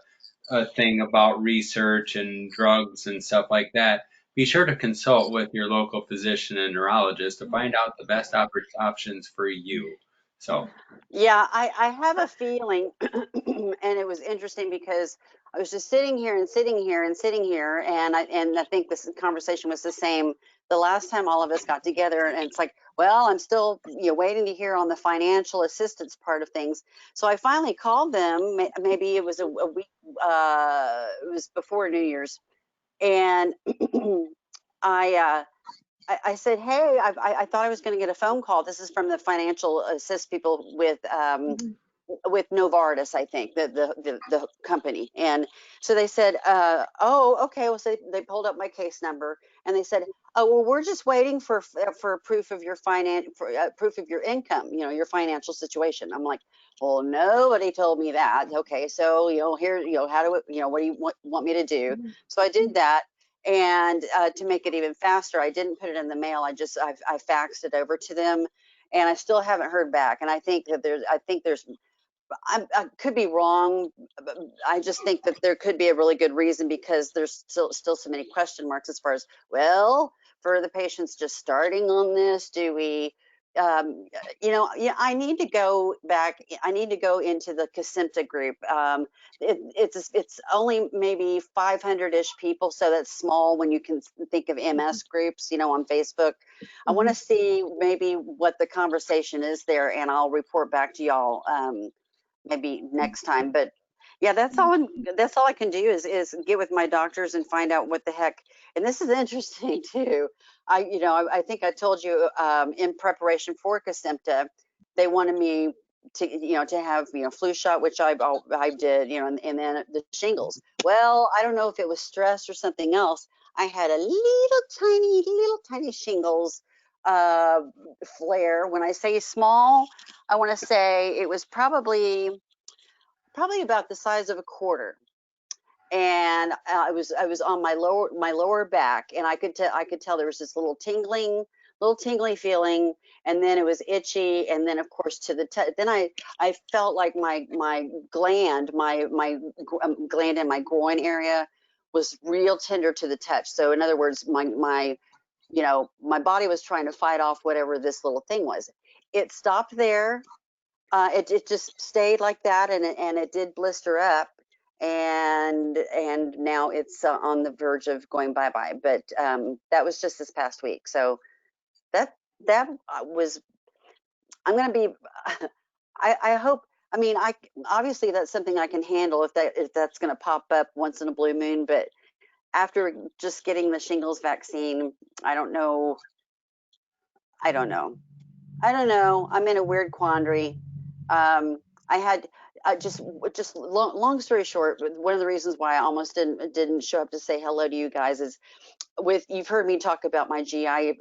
thing about research and drugs and stuff like that. Be sure to consult with your local physician and neurologist to find out the best options for you. So. Yeah, I have a feeling, and it was interesting because I was just sitting here and sitting here and sitting here, and I think this conversation was the same the last time all of us got together, and it's like, well, I'm still waiting to hear on the financial assistance part of things. So I finally called them. Maybe it was a week. It was before New Year's, and I said, hey, I thought I was going to get a phone call. This is from the financial assist people with Novartis, I think, the company. And so they said, oh, okay. Well, so they pulled up my case number and they said, oh, well, we're just waiting for proof of your proof of your income, your financial situation. I'm like, well, nobody told me that. Okay, so here, how do it, what do you want me to do? So I did that. And to make it even faster, I didn't put it in the mail. I faxed it over to them, and I still haven't heard back. And I think that I could be wrong. But I just think that there could be a really good reason because there's still so many question marks as far as, well, for the patients just starting on this, do we, I need to go back. I need to go into the Kesimpta group. It's only maybe 500-ish people, so that's small when you can think of MS groups, on Facebook. I want to see maybe what the conversation is there, and I'll report back to y'all maybe next time. But yeah, that's all I can do is get with my doctors and find out what the heck. And this is interesting too. I think I told you in preparation for Kesimpta, they wanted me to have flu shot, which I did, and then the shingles. Well, I don't know if it was stress or something else. I had a little tiny shingles flare. When I say small, I want to say it was probably about the size of a quarter, and I was on my lower back, and I could tell there was this little tingling feeling, and then it was itchy, and then of course then I felt like my gland in my groin area was real tender to the touch. So in other words, my body was trying to fight off whatever this little thing was. It stopped there. It just stayed like that, and it did blister up, and now it's on the verge of going bye-bye. But that was just this past week. So that was, I'm going to be, I hope, I mean, obviously that's something I can handle if that's going to pop up once in a blue moon, but after just getting the shingles vaccine, I don't know. I don't know. I don't know. I'm in a weird quandary. I had just long story short, one of the reasons why I almost didn't show up to say hello to you guys is you've heard me talk about my GI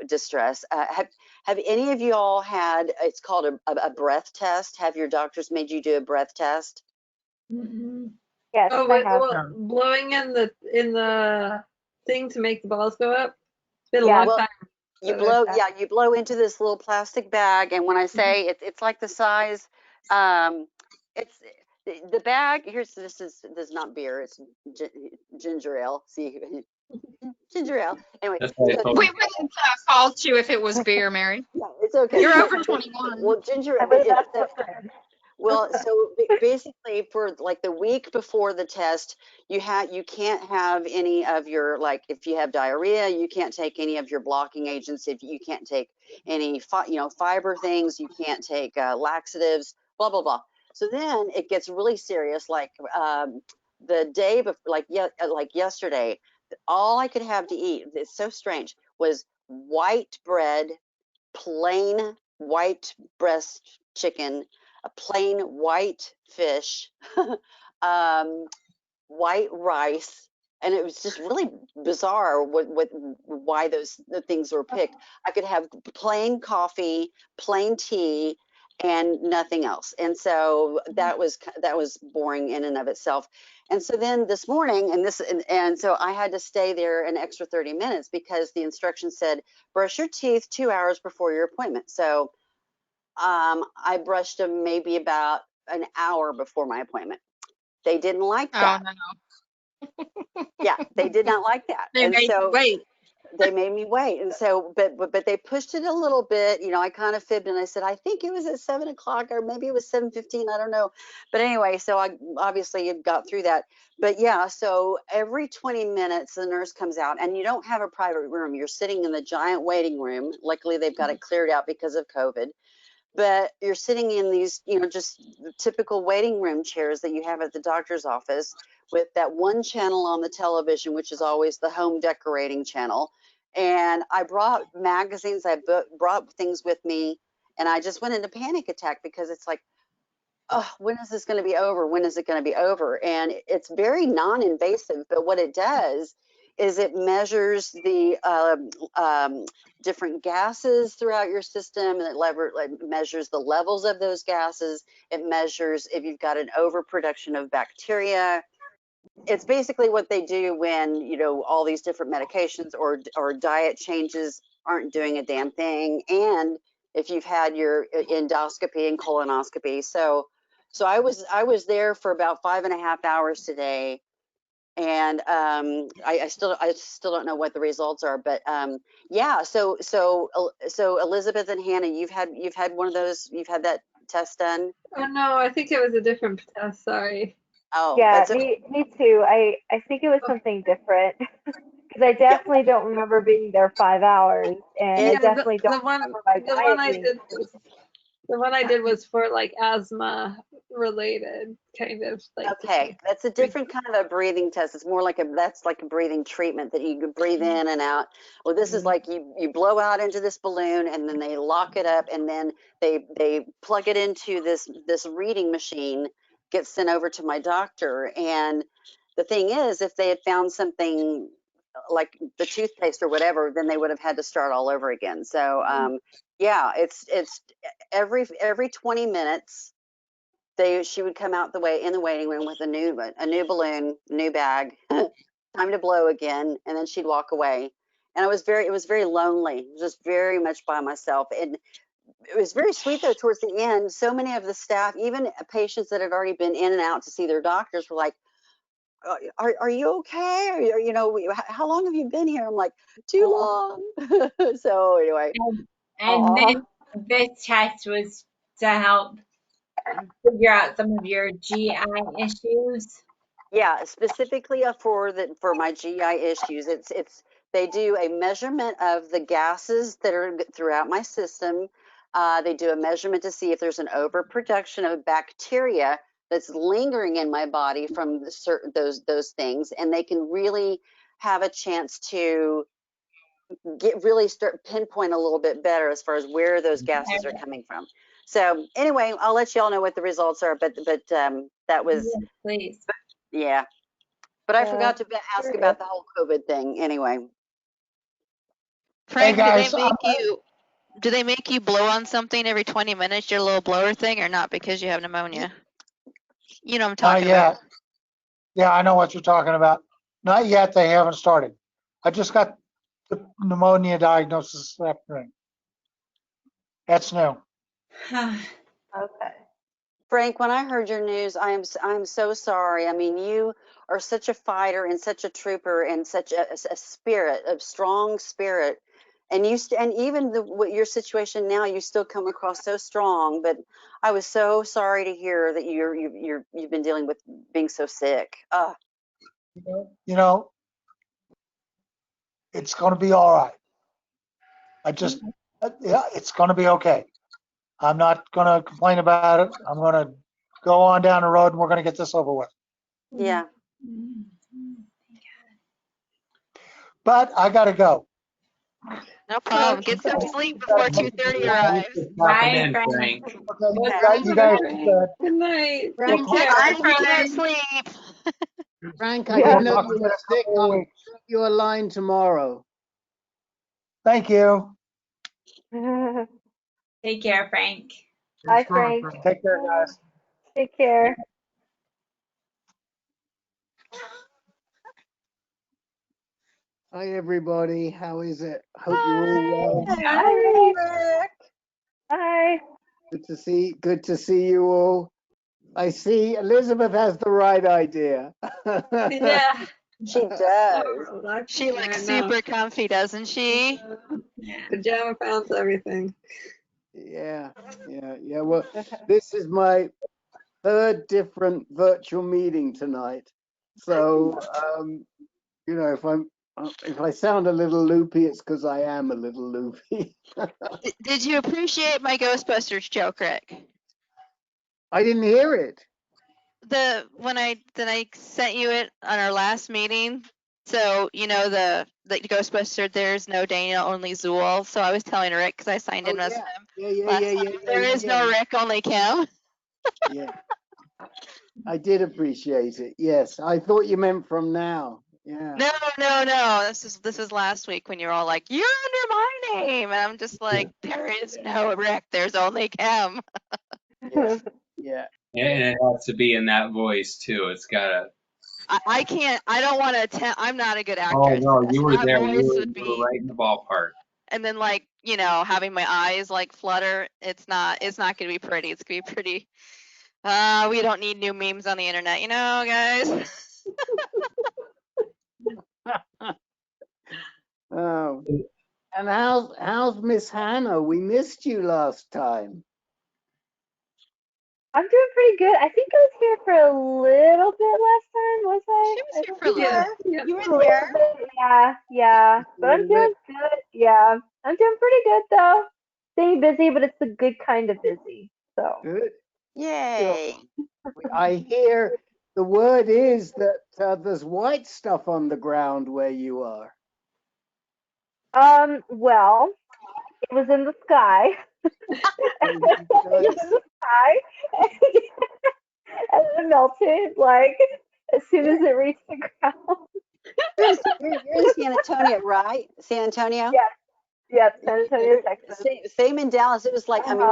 distress. Have any of you all had? It's called a breath test. Have your doctors made you do a breath test? Mm-mm. Yes, Oh, I wait, have well, them. blowing in the thing to make the balls go up. It's been a Yeah, long Well, time. you That I've blow, had. yeah, you blow into this little plastic bag, and when I Mhm. say it's like the size, um, it's the bag. This is not beer. It's ginger ale. See, ginger ale. Anyway, That's why I so told We wouldn't fault you if it was beer, Mary. yeah, it's okay. You're So, over 21. well, ginger. I believe that's different. Well, so basically, for like the week before the test, you can't have any of your, like, if you have diarrhea, you can't take any of your blocking agents. If you can't take any fiber things, you can't take laxatives, blah blah blah. So then it gets really serious. Like the day before, like yesterday, all I could have to eat. It's so strange. Was white bread, plain white breast chicken, a plain white fish, um, white rice, and it was just really bizarre why the things were picked. I could have plain coffee, plain tea, and nothing else. And so that was boring in and of itself. And so then this morning, and so I had to stay there an extra 30 minutes because the instructions said brush your teeth 2 hours before your appointment. So I brushed them maybe about an hour before my appointment. They didn't like Oh, that. no. Yeah, they did not like that. They And made you so wait. they made me wait. And so, but they pushed it a little bit. I kind of fibbed and I said, I think it was at 7 o'clock or maybe it was 7:15. I don't know. But anyway, so I obviously got through that. But yeah, so every 20 minutes the nurse comes out, and you don't have a private room. You're sitting in the giant waiting room. Luckily, they've got it cleared out because of COVID. But you're sitting in these, just typical waiting room chairs that you have at the doctor's office with that one channel on the television, which is always the home decorating channel. And I brought magazines, brought things with me, and I just went into panic attack because it's like, oh, when is this going to be over? When is it going to be over? And it's very non-invasive, but what it does is it measures the different gases throughout your system, and it measures the levels of those gases. It measures if you've got an overproduction of bacteria. It's basically what they do when all these different medications or diet changes aren't doing a damn thing, and if you've had your endoscopy and colonoscopy. So I was there for about 5.5 hours today, and I still don't know what the results are, but yeah. So Elizabeth and Hannah, you've had one of those, you've had that test done. Oh no, I think it was a different test. Sorry. Oh, Yeah, that's okay. me too. I think it was Oh, something different because I Yeah, definitely don't remember being there 5 hours, and I it yeah, definitely don't remember my the one diet I being did was the one I did was for like asthma related, kind of like to Okay, see. that's a different kind of a breathing test. It's more like that's like a breathing treatment that you can breathe in and out. Well, this is like you blow out into this balloon, and then they lock it up, and then they plug it into this reading machine, gets sent over to my doctor. And the thing is, if they had found something like the toothpaste or whatever, then they would have had to start all over again. So yeah, it's every 20 minutes she would come out the way in the waiting room with a new balloon, new bag, time to blow again, and then she'd walk away. And it was very lonely, just very much by myself. And it was very sweet though. Towards the end, so many of the staff, even patients that had already been in and out to see their doctors, were like, are you okay? How long have you been here? I'm like, too oh, long. So anyway, And oh, this test was to help figure out some of your GI issues. yeah, specifically for my GI issues, they do a measurement of the gases that are throughout my system. They do a measurement to see if there's an overproduction of bacteria that's lingering in my body from those things, and they can really have a chance to really start pinpoint a little bit better as far as where those gases are coming from. So anyway, I'll let you all know what the results are, but that was, Yes, please. yeah. But I Yeah, forgot to ask curious. about the whole COVID thing anyway. Frank, guys, do they make you blow on something every 20 minutes, your little blower thing, or not because you have pneumonia? You know what I'm not talking yet. about. Yeah, I know what you're talking about. Not yet. They haven't started. I just got the pneumonia diagnosis this afternoon. That's new. Okay. Frank, when I heard your news, I'm so sorry. I mean, you are such a fighter and such a trooper and such a spirit, a strong spirit. And and even what your situation now, you still come across so strong. But I was so sorry to hear that you've been dealing with being so sick. You know, it's going to be all right. Yeah, it's going to be okay. I'm not going to complain about it. I'm going to go on down the road and we're going to get this over with. Yeah. But I got to go. No problem. Get some sleep before 2:30 arrives. Thanks for popping Bye, in, Frank. Frank. Okay, Well, you guys be good. Good night. We'll Take talk, care. Next Bye, time you can't Frank. sleep. Frank, I we'll didn't know talk you to you were in a sick. couple of I'll weeks. drop you a line tomorrow. Thank you. take care, Frank. Bye, Frank. Take care, guys. Take care. Hi, everybody. How is it? Hope you're all well. Hi. Hi. Good to see you all. I see Elizabeth has the right idea. Yeah. She does. She looks I know. super comfy, doesn't she? Yeah. Pajama pants, everything. Yeah. Well, this is my third different virtual meeting tonight. So, if I sound a little loopy, it's because I am a little loopy. Did you appreciate my Ghostbusters joke, Rick? I didn't hear it. When I sent you it on our last meeting. So the Ghostbuster. There's no Daniel, only Zool. So I was telling Rick because I signed in as him last time. There is no Rick, only Kim. Yeah. I did appreciate it. Yes, I thought you meant from now. Yeah. No. This is last week when you're all like, "You're under my name," and I'm just like, "There is no Rick. There's only Kim." Yeah. And it has to be in that voice too. It's gotta. I can't. I don't want to attempt. I'm not a good Oh actress. no, you So were that there. voice You would were be, right in the ballpark. and then having my eyes like flutter. It's not going to be pretty. It's going to be pretty. We don't need new memes on the internet, guys. Oh. And how's Miss Hannah? We missed you last time. I'm doing pretty good. I think I was here for a little bit last time, was I? She was I here think for a little. Yeah. You a were little there. bit. Yeah. But I'm doing good. Yeah. I'm doing pretty good though. Staying busy, but it's the good kind of busy. So Good. Yay. I hear the word is that there's white stuff on the ground where you are. well, it was in the sky. It was in the sky. And it melted like as soon as it reached the ground. You're in San Antonio, right? San Antonio? Yep, San Antonio, Texas. Same in Dallas. It was like, I mean,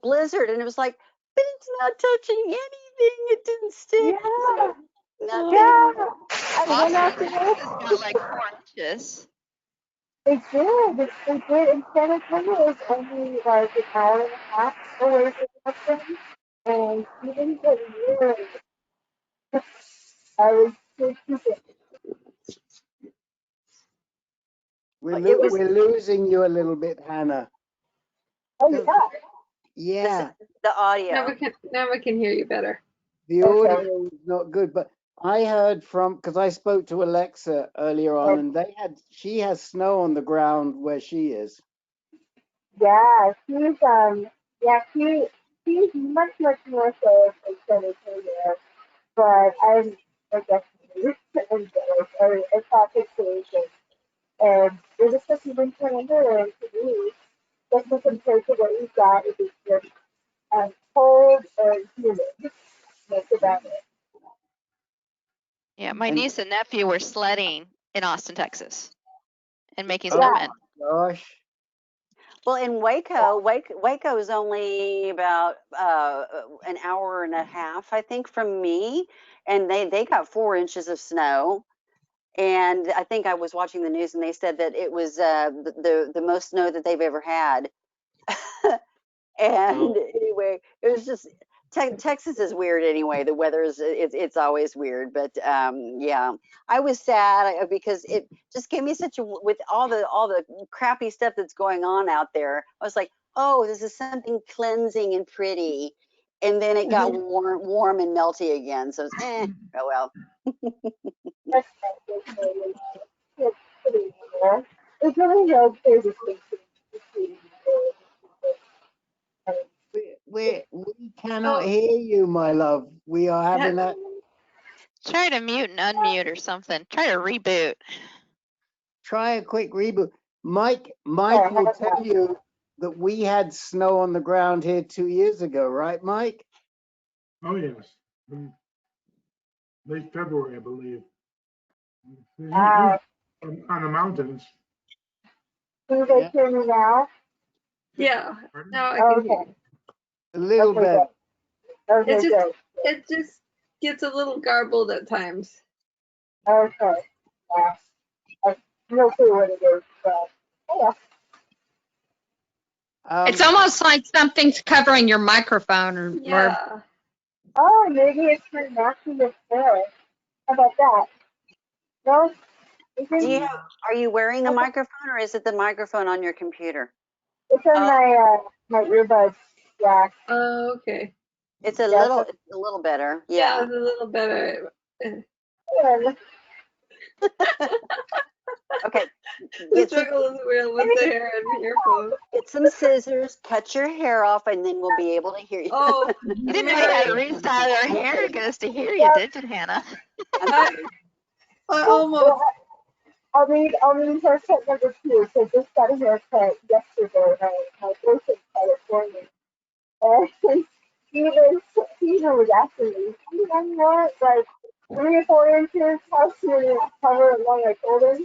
blizzard, and it was like, but it's not touching anything. It didn't stick. Yeah. Nothing. Yeah. I went out Austin, there. Texas got like 4 inches. They did. They did. And San Antonio is only like an hour and a half away from Austin. And even the year, I was We're losing you a little bit, Hannah. oh yeah. Yeah. The audio. Now we can hear you better. The Okay. audio is not good, but I heard because I spoke to Alexa earlier on, and she has snow on the ground where she is. Yeah, she's much more so than a junior, but I guess embarrassed or a toxic situation, and it was just even turn into it to me, just compared to what we got, it was just cold and humid. That's about it. Yeah, my And niece and nephew were sledding in Austin, Texas, and making oh Yeah, snowmen. gosh. Well, in Waco is only about an hour and a half, I think, from me, and they got 4 inches of snow. And I think I was watching the news, and they said that it was the most snow that they've ever had. And anyway, it was just Texas is weird anyway. The weather is it's always weird, but yeah, I was sad because it just gave me such a with all the crappy stuff that's going on out there. I was like, oh, this is something cleansing and pretty, and then it got warm and melty again. So it's oh well. that's nice. It's pretty cool. It's really no clear distinction between We cannot Oh, hear you, my love. We are having that. Try to mute and unmute or something. Try to reboot. Try a quick reboot. Mike will tell you that we had snow on the ground here 2 years ago, right, Mike? Oh, yes. Late February, I believe. uh, On the mountains. can you guys hear me now? yeah. Pardon? Now I can hear Okay. you. A little Okay, bit. good. Okay, good. It just gets a little garbled at times. Okay. Yeah. I have no clue what it is, but yeah. It's almost like something's covering your microphone or Yeah. Oh, maybe it's for matching the hair. How about that? No? Do you It's are you wearing a microphone, or is it the microphone on your computer? on Oh, my earbuds. Yeah. Oh, okay. it's Yeah. a little better. Yeah, Yeah. it's a little better. Yeah. Okay. The Get some struggle is real with the hair and earphones. get some scissors, cut your hair off, and then we'll be able to hear you. Oh, You didn't know you had to restyle their hair to get us to hear you, did you, Hannah? I almost. I'll need haircut number 2. So just got a haircut yesterday. My boyfriend cut it for me. And Steven was asking me, I'm not like 3 or 4 inches, how soon cover along my shoulders?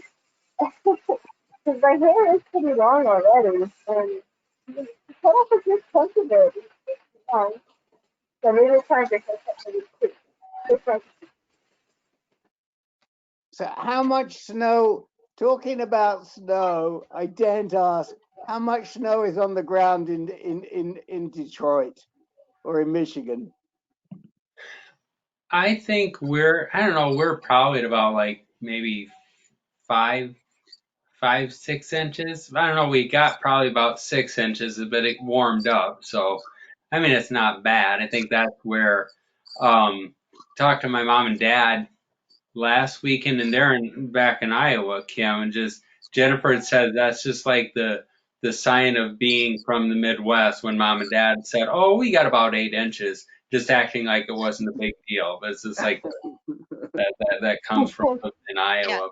Because my hair is pretty long already, and you cut off a good chunk of it. So maybe it's time to cut maybe 2. It's like, So how much snow, talking about snow, I daren't ask, how much snow is on the ground in Detroit or in Michigan? I think I don't know, we're probably at about like maybe 6 inches. I don't know, we got probably about 6 inches, but it warmed up. So, I mean, it's not bad. I think that's where, talked to my mom and dad last weekend, and they're back in Iowa, Kim, and just Jennifer had said that's just like the sign of being from the Midwest when mom and dad said, "Oh, we got about 8 inches," just acting like it wasn't a big deal. But it's just like that comes from living in Yeah. Iowa.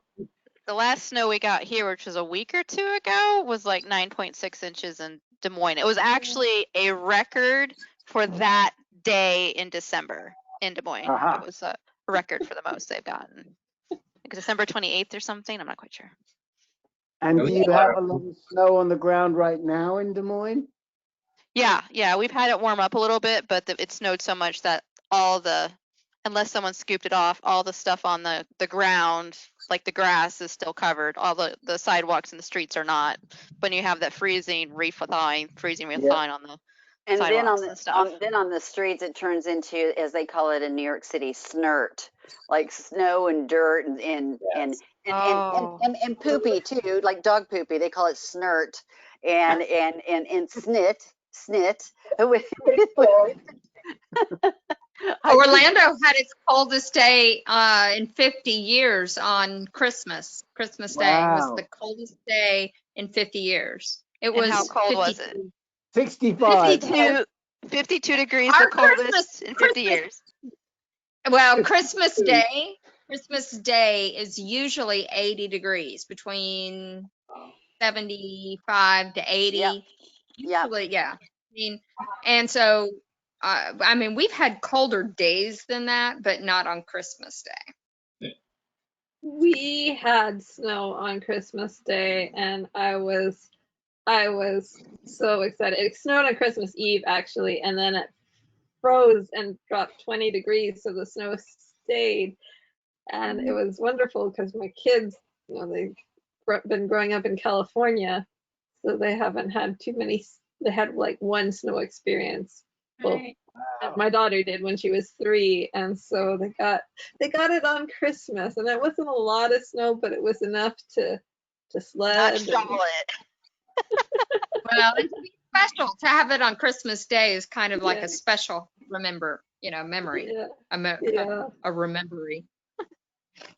The last snow we got here, which was a week or 2 ago, was like 9.6 inches in Des Moines. It was actually a record for that day in December in Des Moines. It was a record for the most they've gotten. Like December 28th or something. I'm not quite sure. And do you have a lot of snow on the ground right now in Des Moines? Yeah, we've had it warm up a little bit, but it snowed so much that unless someone scooped it off, all the stuff on the ground, like the grass, is still covered. All the sidewalks and the streets are not. When you have that freezing thawing on the And then sidewalks and stuff. then on the streets, it turns into, as they call it in New York City, snert, like snow and dirt and poopy too, like dog poopy. They call it snert and snit. Orlando had its coldest day in 50 years on Christmas. Christmas Day was the coldest day in 50 years. It And was how cold was it? 65. 52 degrees, Our the coldest in 50 years. Well, Christmas Day is usually 80 degrees, between 75 to 80. Yep. Yep. Usually, yeah. I mean, and so, I mean, we've had colder days than that, but not on Christmas Day. We had snow on Christmas Day, and I was so excited. It snowed on Christmas Eve, actually, and then it froze and dropped 20 degrees, so the snow stayed. And it was wonderful because my kids, you know, they've been growing up in California, so they haven't had too many. They had like one snow experience. Well, Right. my daughter did when she was 3, and so they got it on Christmas, and it wasn't a lot of snow, but it was enough to Not sled. shovel it. Well, it's special to have it on Christmas Day is kind of like Yeah. a special memory, Yeah, a remembering.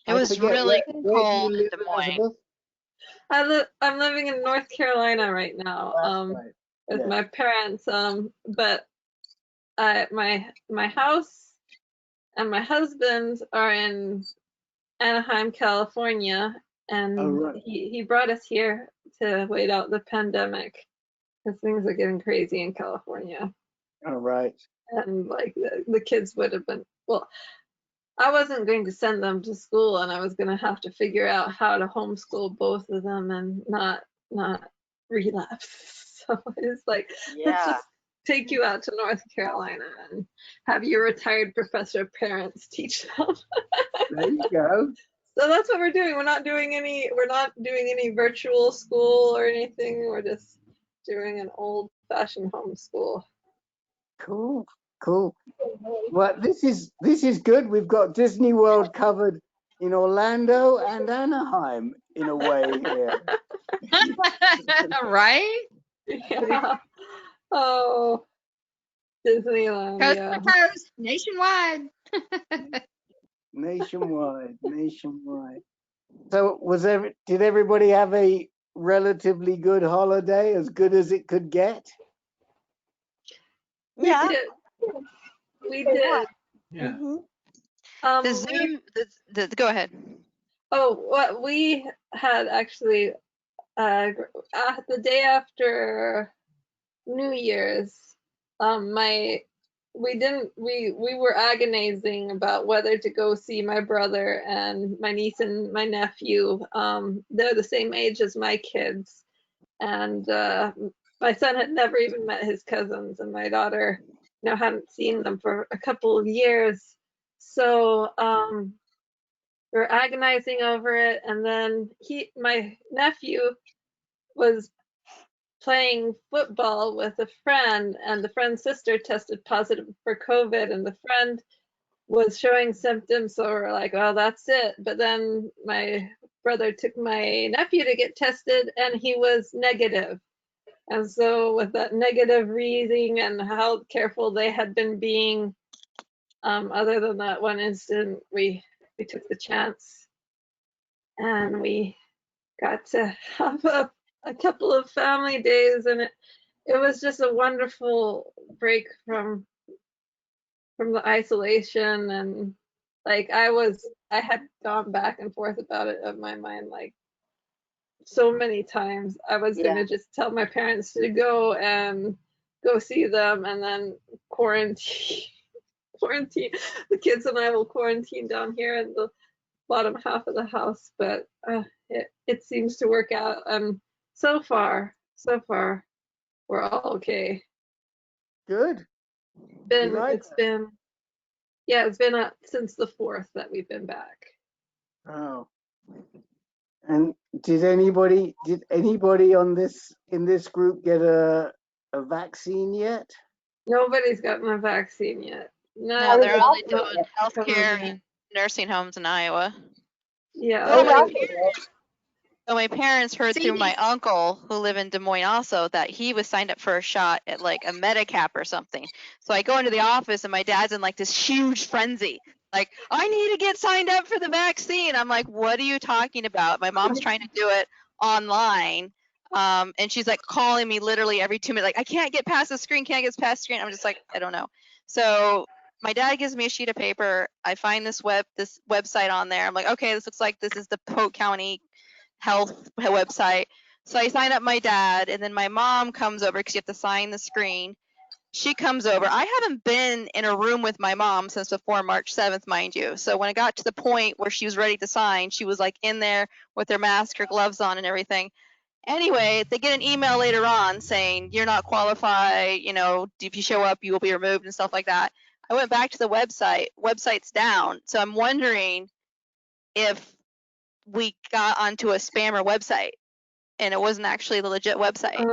It was really where do you cold in live, Des Moines. Elizabeth? I'm living in North Carolina right now, That's right. with Yeah. my parents. But my house and my husband are in Anaheim, California, and Oh, right. he brought us here to wait out the pandemic because things are getting crazy in California. All right. And like the kids would have been, well, I wasn't going to send them to school, and I was going to have to figure out how to homeschool both of them and not relapse. So it's like, let's Yeah. just take you out to North Carolina and have your retired professor parents teach them. There you go. So that's what we're doing. We're not doing any virtual school or anything. We're just doing an old-fashioned homeschool. Cool. Cool. Well, this is good. We've got Disney World covered in Orlando and Anaheim in a way here. Right? Yeah. Oh, Disneyland. Coast Yeah. to coast, nationwide. Nationwide. So did everybody have a relatively good holiday, as good as it could get? Yeah. We did. Yeah. The Zoom, go ahead. What we had actually, the day after New Year's, we were agonizing about whether to go see my brother and my niece and my nephew. They're the same age as my kids, and my son had never even met his cousins, and my daughter, hadn't seen them for a couple of years. So we're agonizing over it, and then my nephew was playing football with a friend, and the friend's sister tested positive for COVID, and the friend was showing symptoms, so we're like, well, that's it. But then my brother took my nephew to get tested, and he was negative. And so with that negative reading and how careful they had been being, other than that one incident, we took the chance, and we got to have a couple of family days, and it was just a wonderful break from the isolation. And like I had gone back and forth about it in my mind like so many times. I was gonna just tell my parents to go see them, and then quarantine. The kids and I will quarantine down here in the bottom half of the house, but it seems to work out, and so far we're all okay. Good. It's been since the 4th that we've been back. Oh. And did anybody in this group get a vaccine yet? Nobody's gotten a vaccine yet. No, they're only doing healthcare and nursing homes in Iowa. Yeah. So my parents heard through my uncle, who live in Des Moines also, that he was signed up for a shot at like a Medicap or something. So I go into the office and my dad's in like this huge frenzy. Like, I need to get signed up for the vaccine. I'm like, what are you talking about? My mom's trying to do it online. And she's like calling me literally every 2 minutes, like, I can't get past the screen, can't get past the screen. I'm just like, I don't know. So my dad gives me a sheet of paper. I find this website on there. I'm like, okay, this looks like this is the Polk County Health website. So I sign up my dad, and then my mom comes over because you have to sign the screen. She comes over. I haven't been in a room with my mom since before March 7th, mind you. So when it got to the point where she was ready to sign, she was like in there with her mask, her gloves on, and everything. Anyway, they get an email later on saying you're not qualified, you know, if you show up, you will be removed and stuff like that. I went back to the website. Website's down. So I'm wondering if we got onto a spammer website and it wasn't actually the legit website.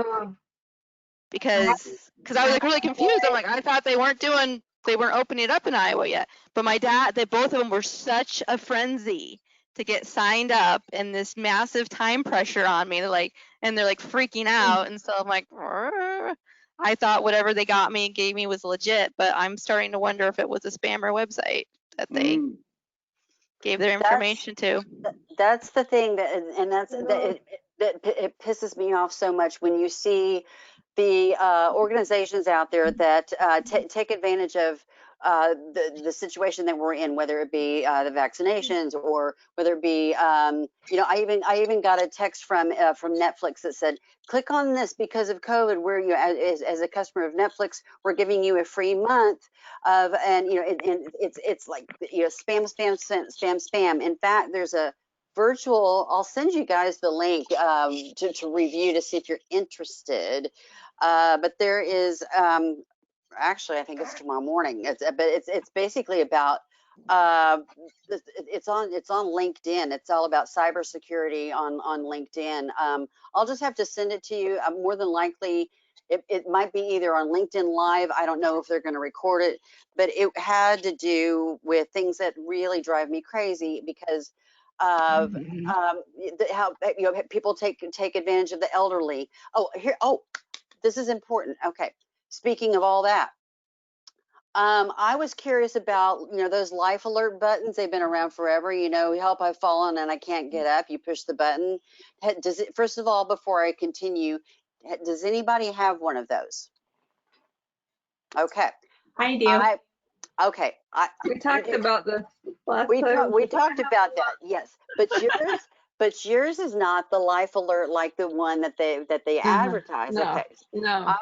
because I was like really confused. I'm like, I thought they weren't opening it up in Iowa yet. But my dad, both of them were such a frenzy to get signed up, and this massive time pressure on me. They're like freaking out, and so I'm like, "Rrr." I thought whatever they gave me was legit, but I'm starting to wonder if it was a spammer website that they gave their information to. That's the thing and that's it pisses me off so much when you see the organizations out there that take advantage of the situation that we're in, whether it be the vaccinations or whether it be I even got a text from Netflix that said, click on this because of COVID. Where as a customer of Netflix, we're giving you a free month of, and it's like spam. In fact, there's a virtual, I'll send you guys the link to review to see if you're interested. But there is actually, I think it's tomorrow morning. It's basically about it's on LinkedIn. It's all about cybersecurity on LinkedIn. I'll just have to send it to you. More than likely, it might be either on LinkedIn Live. I don't know if they're going to record it, but it had to do with things that really drive me crazy because of how people take advantage of the elderly. This is important. Okay, speaking of all that, I was curious about those life alert buttons. They've been around forever. Help, I've fallen and I can't get up. You push the button. First of all, before I continue, does anybody have one of those? Okay. I do. Okay. We talked about this last We time. talked about that. Yes, but yours is not the life alert like the one that they advertise. No, Okay. no.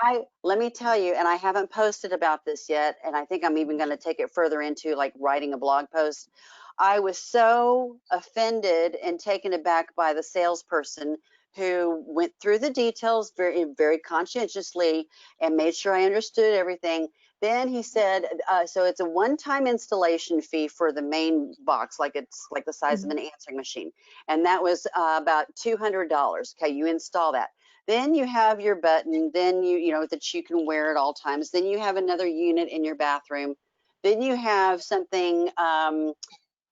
Let me tell you, and I haven't posted about this yet, and I think I'm even going to take it further into like writing a blog post. I was so offended and taken aback by the salesperson who went through the details very, very conscientiously and made sure I understood everything. Then he said, so it's a one-time installation fee for the main box, like it's like the size of an answering machine. And that was about $200. Okay, you install that. Then you have your button, then that you can wear at all times. Then you have another unit in your bathroom. Then you have something,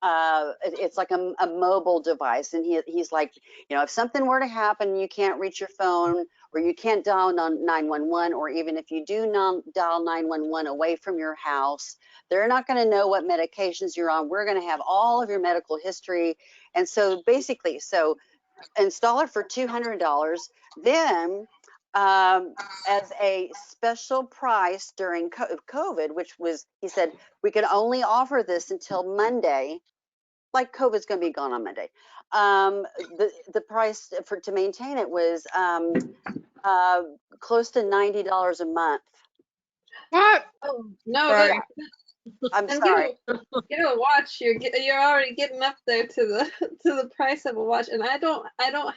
it's like a mobile device. And he's like, if something were to happen, you can't reach your phone, or you can't dial 911, or even if you do dial 911 away from your house, they're not going to know what medications you're on. We're going to have all of your medical history. And so basically, install it for $200. Then as a special price during COVID, which was, he said, we could only offer this until Monday. Like COVID's going to be gone on Monday. The price to maintain it was close to $90 a month. What? Oh, no, Sorry. I'm sorry. Get a watch. You're already getting up there to the price of a watch, and I don't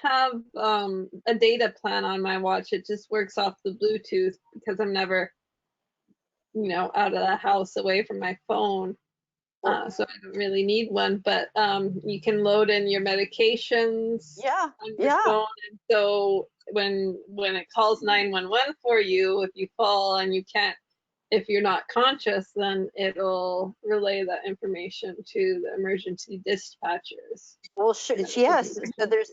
have a data plan on my watch. It just works off the Bluetooth because I'm never out of the house away from my phone. So I don't really need one, but you can load in your medications on your phone, and so when it calls 911 for you, if you fall and you can't, if you're not conscious, then it'll relay that information to the emergency dispatchers. Well, sure, yes. So there's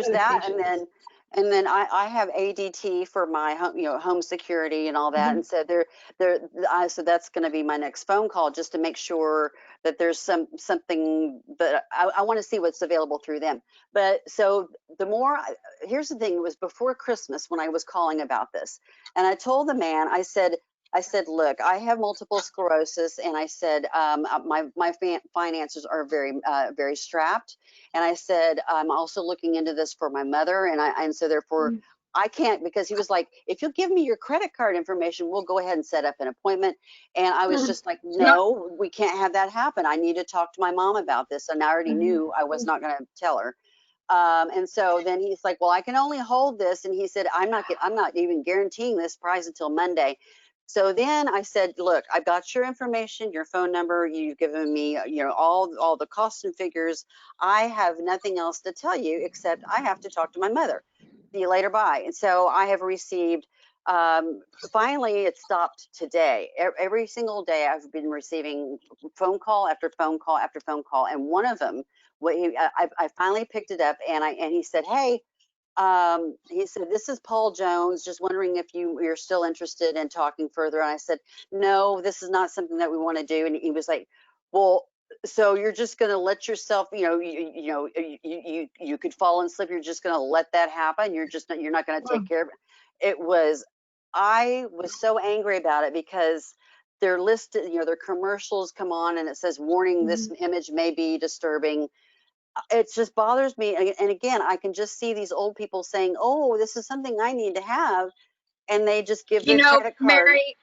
that, and then And then I have ADT for my home, home security and all that. Mhm. And so so that's going to be my next phone call, just to make sure that there's something that I want to see what's available through them. But so here's the thing, it was before Christmas when I was calling about this. And I told the man, I said, look, I have multiple sclerosis, and I said, my finances are very strapped, and I said, I'm also looking into this for my mother, and so therefore Mhm. I can't, because he was like, if you'll give me your credit card information, we'll go ahead and set up an appointment. And I was just like, Yep. no, we can't have that happen. I need to talk to my mom about this, and I already Mhm. knew I was not going to tell her. And so then he's like, well, I can only hold this. And he said, I'm not even guaranteeing this price until Monday. So then I said, look, I've got your information, your phone number. You've given me, all the costs and figures. I have nothing else to tell you except I have to talk to my mother. See you later. Bye. And so I have received, finally, it stopped today. Every single day I've been receiving phone call after phone call after phone call. And one of them, I finally picked it up, and he said, hey, he said, this is Paul Jones, just wondering if you're still interested in talking further. And I said, no, this is not something that we want to do. And he was like, well, so you're just going to let yourself, you could fall and slip. You're just going to let that happen. You're not going to take care of it. I was so angry about it, because they're listed, their commercials come on and it says, warning, this Mhm. image may be disturbing. It just bothers me. And again, I can just see these old people saying, oh, this is something I need to have. And they just give You their know, credit card. Mary,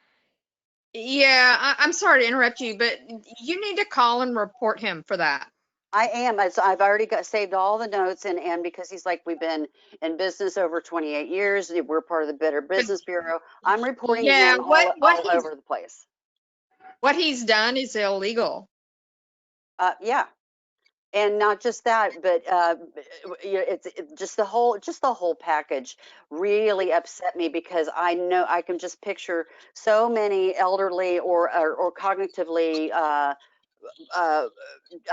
yeah, I'm sorry to interrupt you, but you need to call and report him for that. I am. I've already got saved all the notes, and because he's like, we've been in business over 28 years. We're part of the Better But Business Bureau. I'm reporting yeah, him all over the place. what he's done is illegal. Yeah. And not just that, but just the whole package really upset me, because I know I can just picture so many elderly or cognitively uh,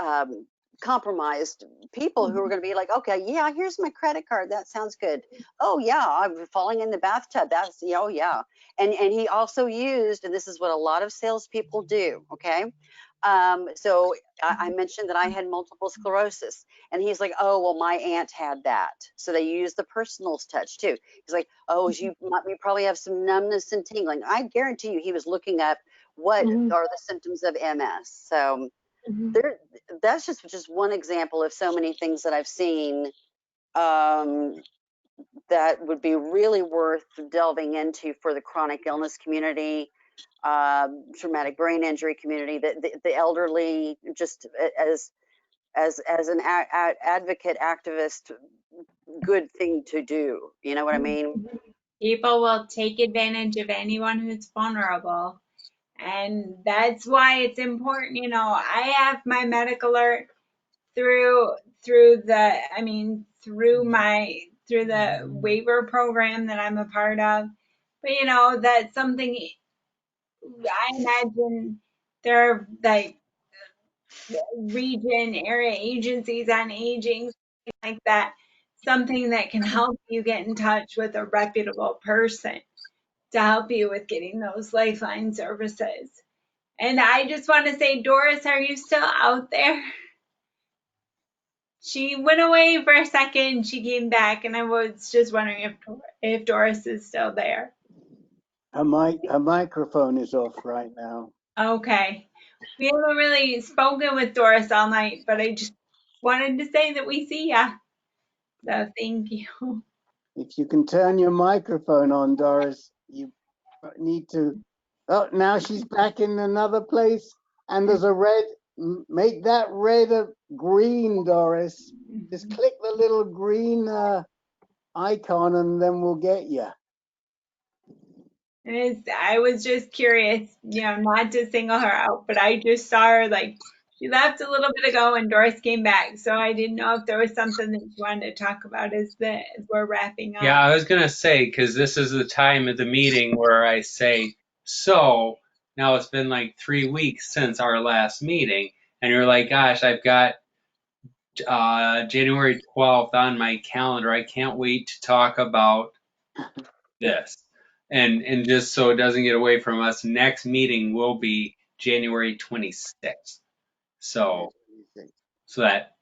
um, compromised people who are Mhm. going to be like, okay, yeah, here's my credit card. That sounds good. Oh yeah, I'm falling in the bathtub. That's, oh yeah. And he also used, and this is what a lot of salespeople do. Okay. So I mentioned that I had multiple sclerosis, and he's like, oh, well, my aunt had that. So they use the personal touch too. He's like, oh, you probably have some numbness and tingling. I guarantee you he was looking up what Mhm. are the symptoms of MS. So Mhm. there, that's just one example of so many things that I've seen, um, that would be really worth delving into for the chronic illness community, traumatic brain injury community, the elderly, just as an advocate activist, good thing to do. You know what I Mhm. mean? People will take advantage of anyone who's vulnerable. And that's why it's important. I have my medical alert through the waiver program that I'm a part of. But that's something I imagine there are like region area agencies on aging, like that, something that can help you get in touch with a reputable person to help you with getting those lifeline services. And I just want to say, Doris, are you still out there? She went away for a second. She came back, and I was just wondering if Doris is still there. Her microphone is off right now. Okay. We haven't really spoken with Doris all night, but I just wanted to say that we see ya. So thank you. If you can turn your microphone on, Doris, you need to. Oh, now she's back in another place, and there's a red. Make that red a green, Doris. Just click the little green icon, and then we'll get you. I was just curious, not to single her out, but I just saw her like she left a little bit ago and Doris came back. So I didn't know if there was something that you wanted to talk about as we're wrapping Yeah, up. I was going to say, because this is the time of the meeting where I say, so now it's been like 3 weeks since our last meeting. And you're like, gosh, I've got January 12th on my calendar. I can't wait to talk about this. And just so it doesn't get away from us, next meeting will be January 26th. So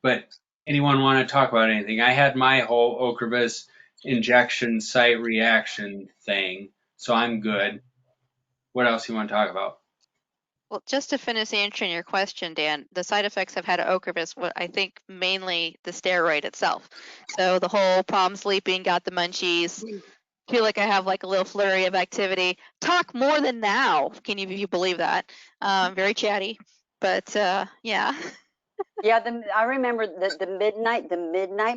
but anyone want to talk about anything? I had my whole Ocrevus injection site reaction thing, so I'm good. What else you want to talk about? Well, just to finish answering your question, Dan, the side effects I've had at Ocrevus, what I think mainly the steroid itself. So the whole problem sleeping, got the munchies, feel like I have like a little flurry of activity. Talk more than now. Can you believe that? Very chatty, but yeah. Yeah, I remember the midnight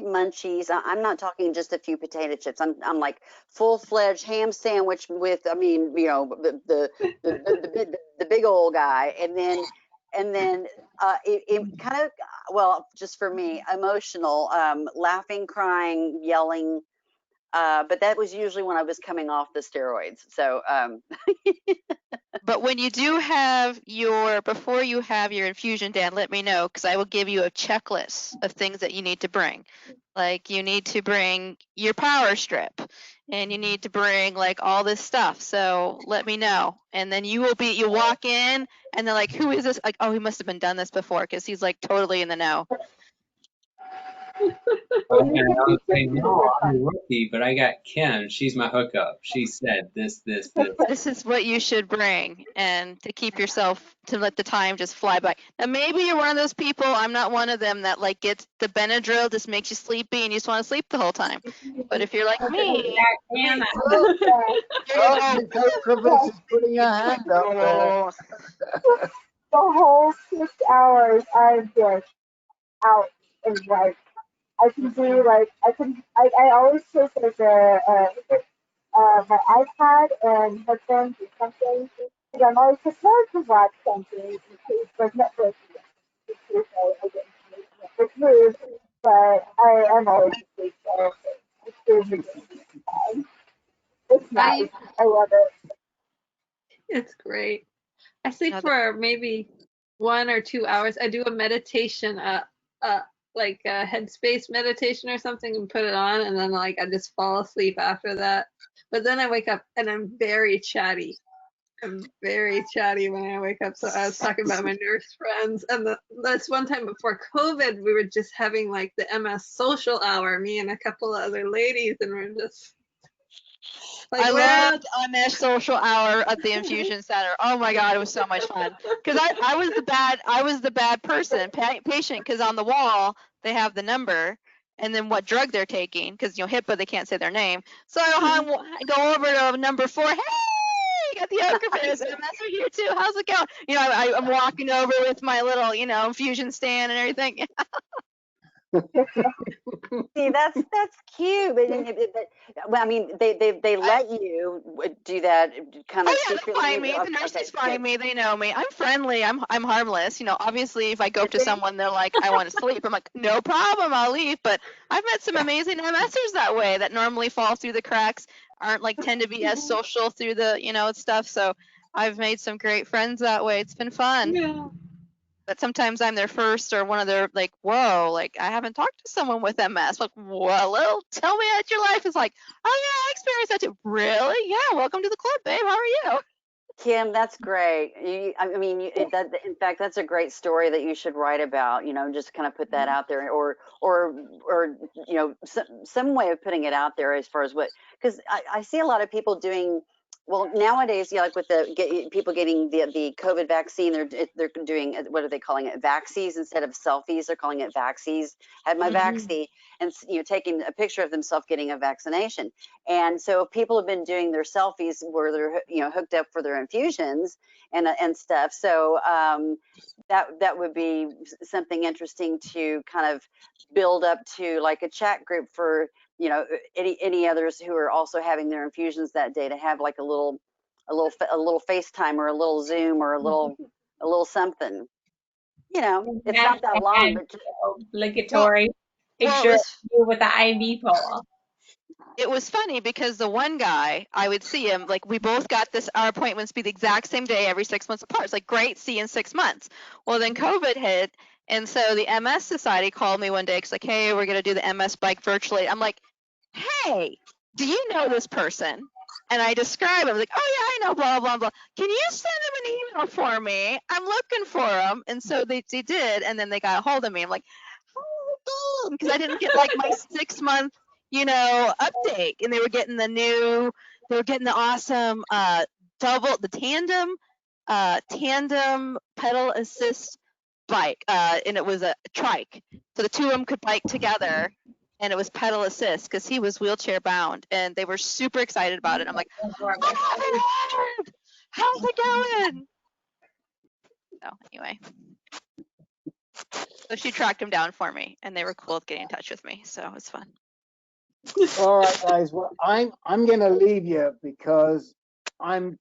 munchies. I'm not talking just a few potato chips. I'm like full-fledged ham sandwich with, I mean, you know, the big old guy, and then it kind of, well, just for me, emotional, laughing, crying, yelling. But that was usually when I was coming off the steroids. So But when you do have before you have your infusion, Dan, let me know, because I will give you a checklist of things that you need to bring. Like you need to bring your power strip, and you need to bring like all this stuff. So let me know, and then you walk in, and they're like, "Who is this?" Like, "Oh, he must have been done this before," because he's like totally in the know. Well, you And can I be was saying, just no, super I'm a fun. rookie, but I got Kim. She's my hookup. She said this. This is what you should bring, and to keep yourself, to let the time just fly by. Now maybe you're one of those people, I'm not one of them, that like gets the Benadryl, just makes you sleepy and you just want to sleep the whole time. But if you're like me, Anna. Oh, here you go. Miss Ocrevus is putting her hand up there. Oh, The whole 6 hours I'm just out and like I can do like I always take like my iPad and headphones or something. Because I'm always prepared to watch something in case like Netflix in case I get Netflix moves. But I'm always asleep, so it's really fine. It's nice. I I love it. It's great. I sleep now for maybe 1 or 2 hours. I do a meditation, like a headspace meditation or something, and put it on, and then like I just fall asleep after that. But then I wake up and I'm very chatty. I'm very chatty when I wake up. So I was talking about my nurse friends, and this one time before COVID, we were just having like the MS social hour, me and a couple of other ladies, and we're just like, I where? loved Amesh social hour at the infusion center. Oh my God, it was so much fun. Because I was the bad person, patient, because on the wall they have the number and then what drug they're taking, because HIPAA, they can't say their name. So I go over to number 4. Hey, you got the Ocrevus, and MS are here too. How's it going? I'm walking over with my little infusion stand and everything. see, that's cute. Well, I mean, they let you do that kind Oh of yeah, they secretly. find me. The Okay, nurses good. find me. They know me. I'm friendly. I'm harmless. Obviously, if I go up to someone, they're like, "I want to sleep." I'm like, "No problem, I'll leave." But I've met some amazing MSers that way, that normally fall through the cracks, aren't like tend to be as social through the stuff. So I've made some great friends that way. It's been fun. Yeah. But sometimes I'm their first or one of their like, whoa, like I haven't talked to someone with MS. Like, well, tell me about your life. It's like, oh yeah, I experienced that too. Really? Yeah. Welcome to the club, babe. How are you? Kim, that's great. I mean, in fact, that's a great story that you should write about. Just kind of put that out there, or some way of putting it out there as far as because I see a lot of people doing. Well, nowadays, yeah, like with people getting the COVID vaccine, they're doing, what are they calling it? Vaxies instead of selfies. They're calling it vaxies. I had my vaccine, and taking a picture of themselves getting a vaccination. And so people have been doing their selfies where they're hooked up for their infusions and stuff. So that would be something interesting to kind of build up to, like a chat group for any others who are also having their infusions that day, to have like a little FaceTime or a little Zoom or a little something. It's not that long, but Well, Obligatory. Make well, sure you with the IV pole. it was funny because the one guy, I would see him, like we both got our appointments be the exact same day every 6 months apart. It's like, great, see you in 6 months. Well, then COVID hit, And so the MS Society called me one day. It's like, hey, we're going to do the MS bike virtually. I'm like, hey, do you know this person? And I describe him like, oh yeah, I know, blah, blah, blah. Can you send him an email for me? I'm looking for him. And so they did. And then they got a hold of me. I'm like, oh, because I didn't get like my 6-month, update. And they were getting the awesome tandem pedal assist bike. And it was a trike. So the two of them could bike together. And it was pedal assist because he was wheelchair bound, and they were super excited about it. I'm like, oh, how's it going? So anyway, so she tracked him down for me, and they were cool with getting in touch with me. So it was fun. All right, guys. Well, I'm gonna leave you because I'm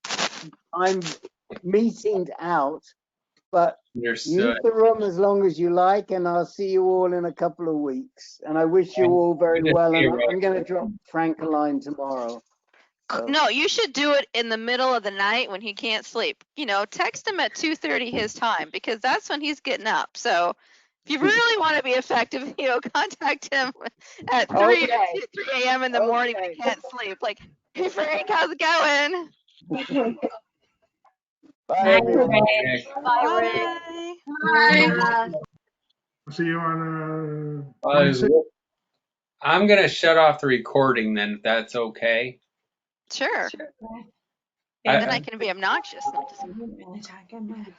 meetinged out. But use Understood. the room as long as you like, and I'll see you all in a couple of weeks. And I wish you all very Good to well. see And you, Rick. I'm going to drop Frank a line tomorrow. So, No, you should do it in the middle of the night when he can't sleep. Text him at 2:30 his time because that's when he's getting up. So if you really want to be effective, contact him at 3 okay. 3 a.m. in the morning when he can't sleep. Like, hey Frank, how's it going? Bye, Bye, everyone. Rick. Bye, Rick. Bye. Bye. We'll see you on Uh, 26. I'm gonna shut off the recording then, if that's okay. Sure. Sure. Then I can be obnoxious. No, just I'm really talking.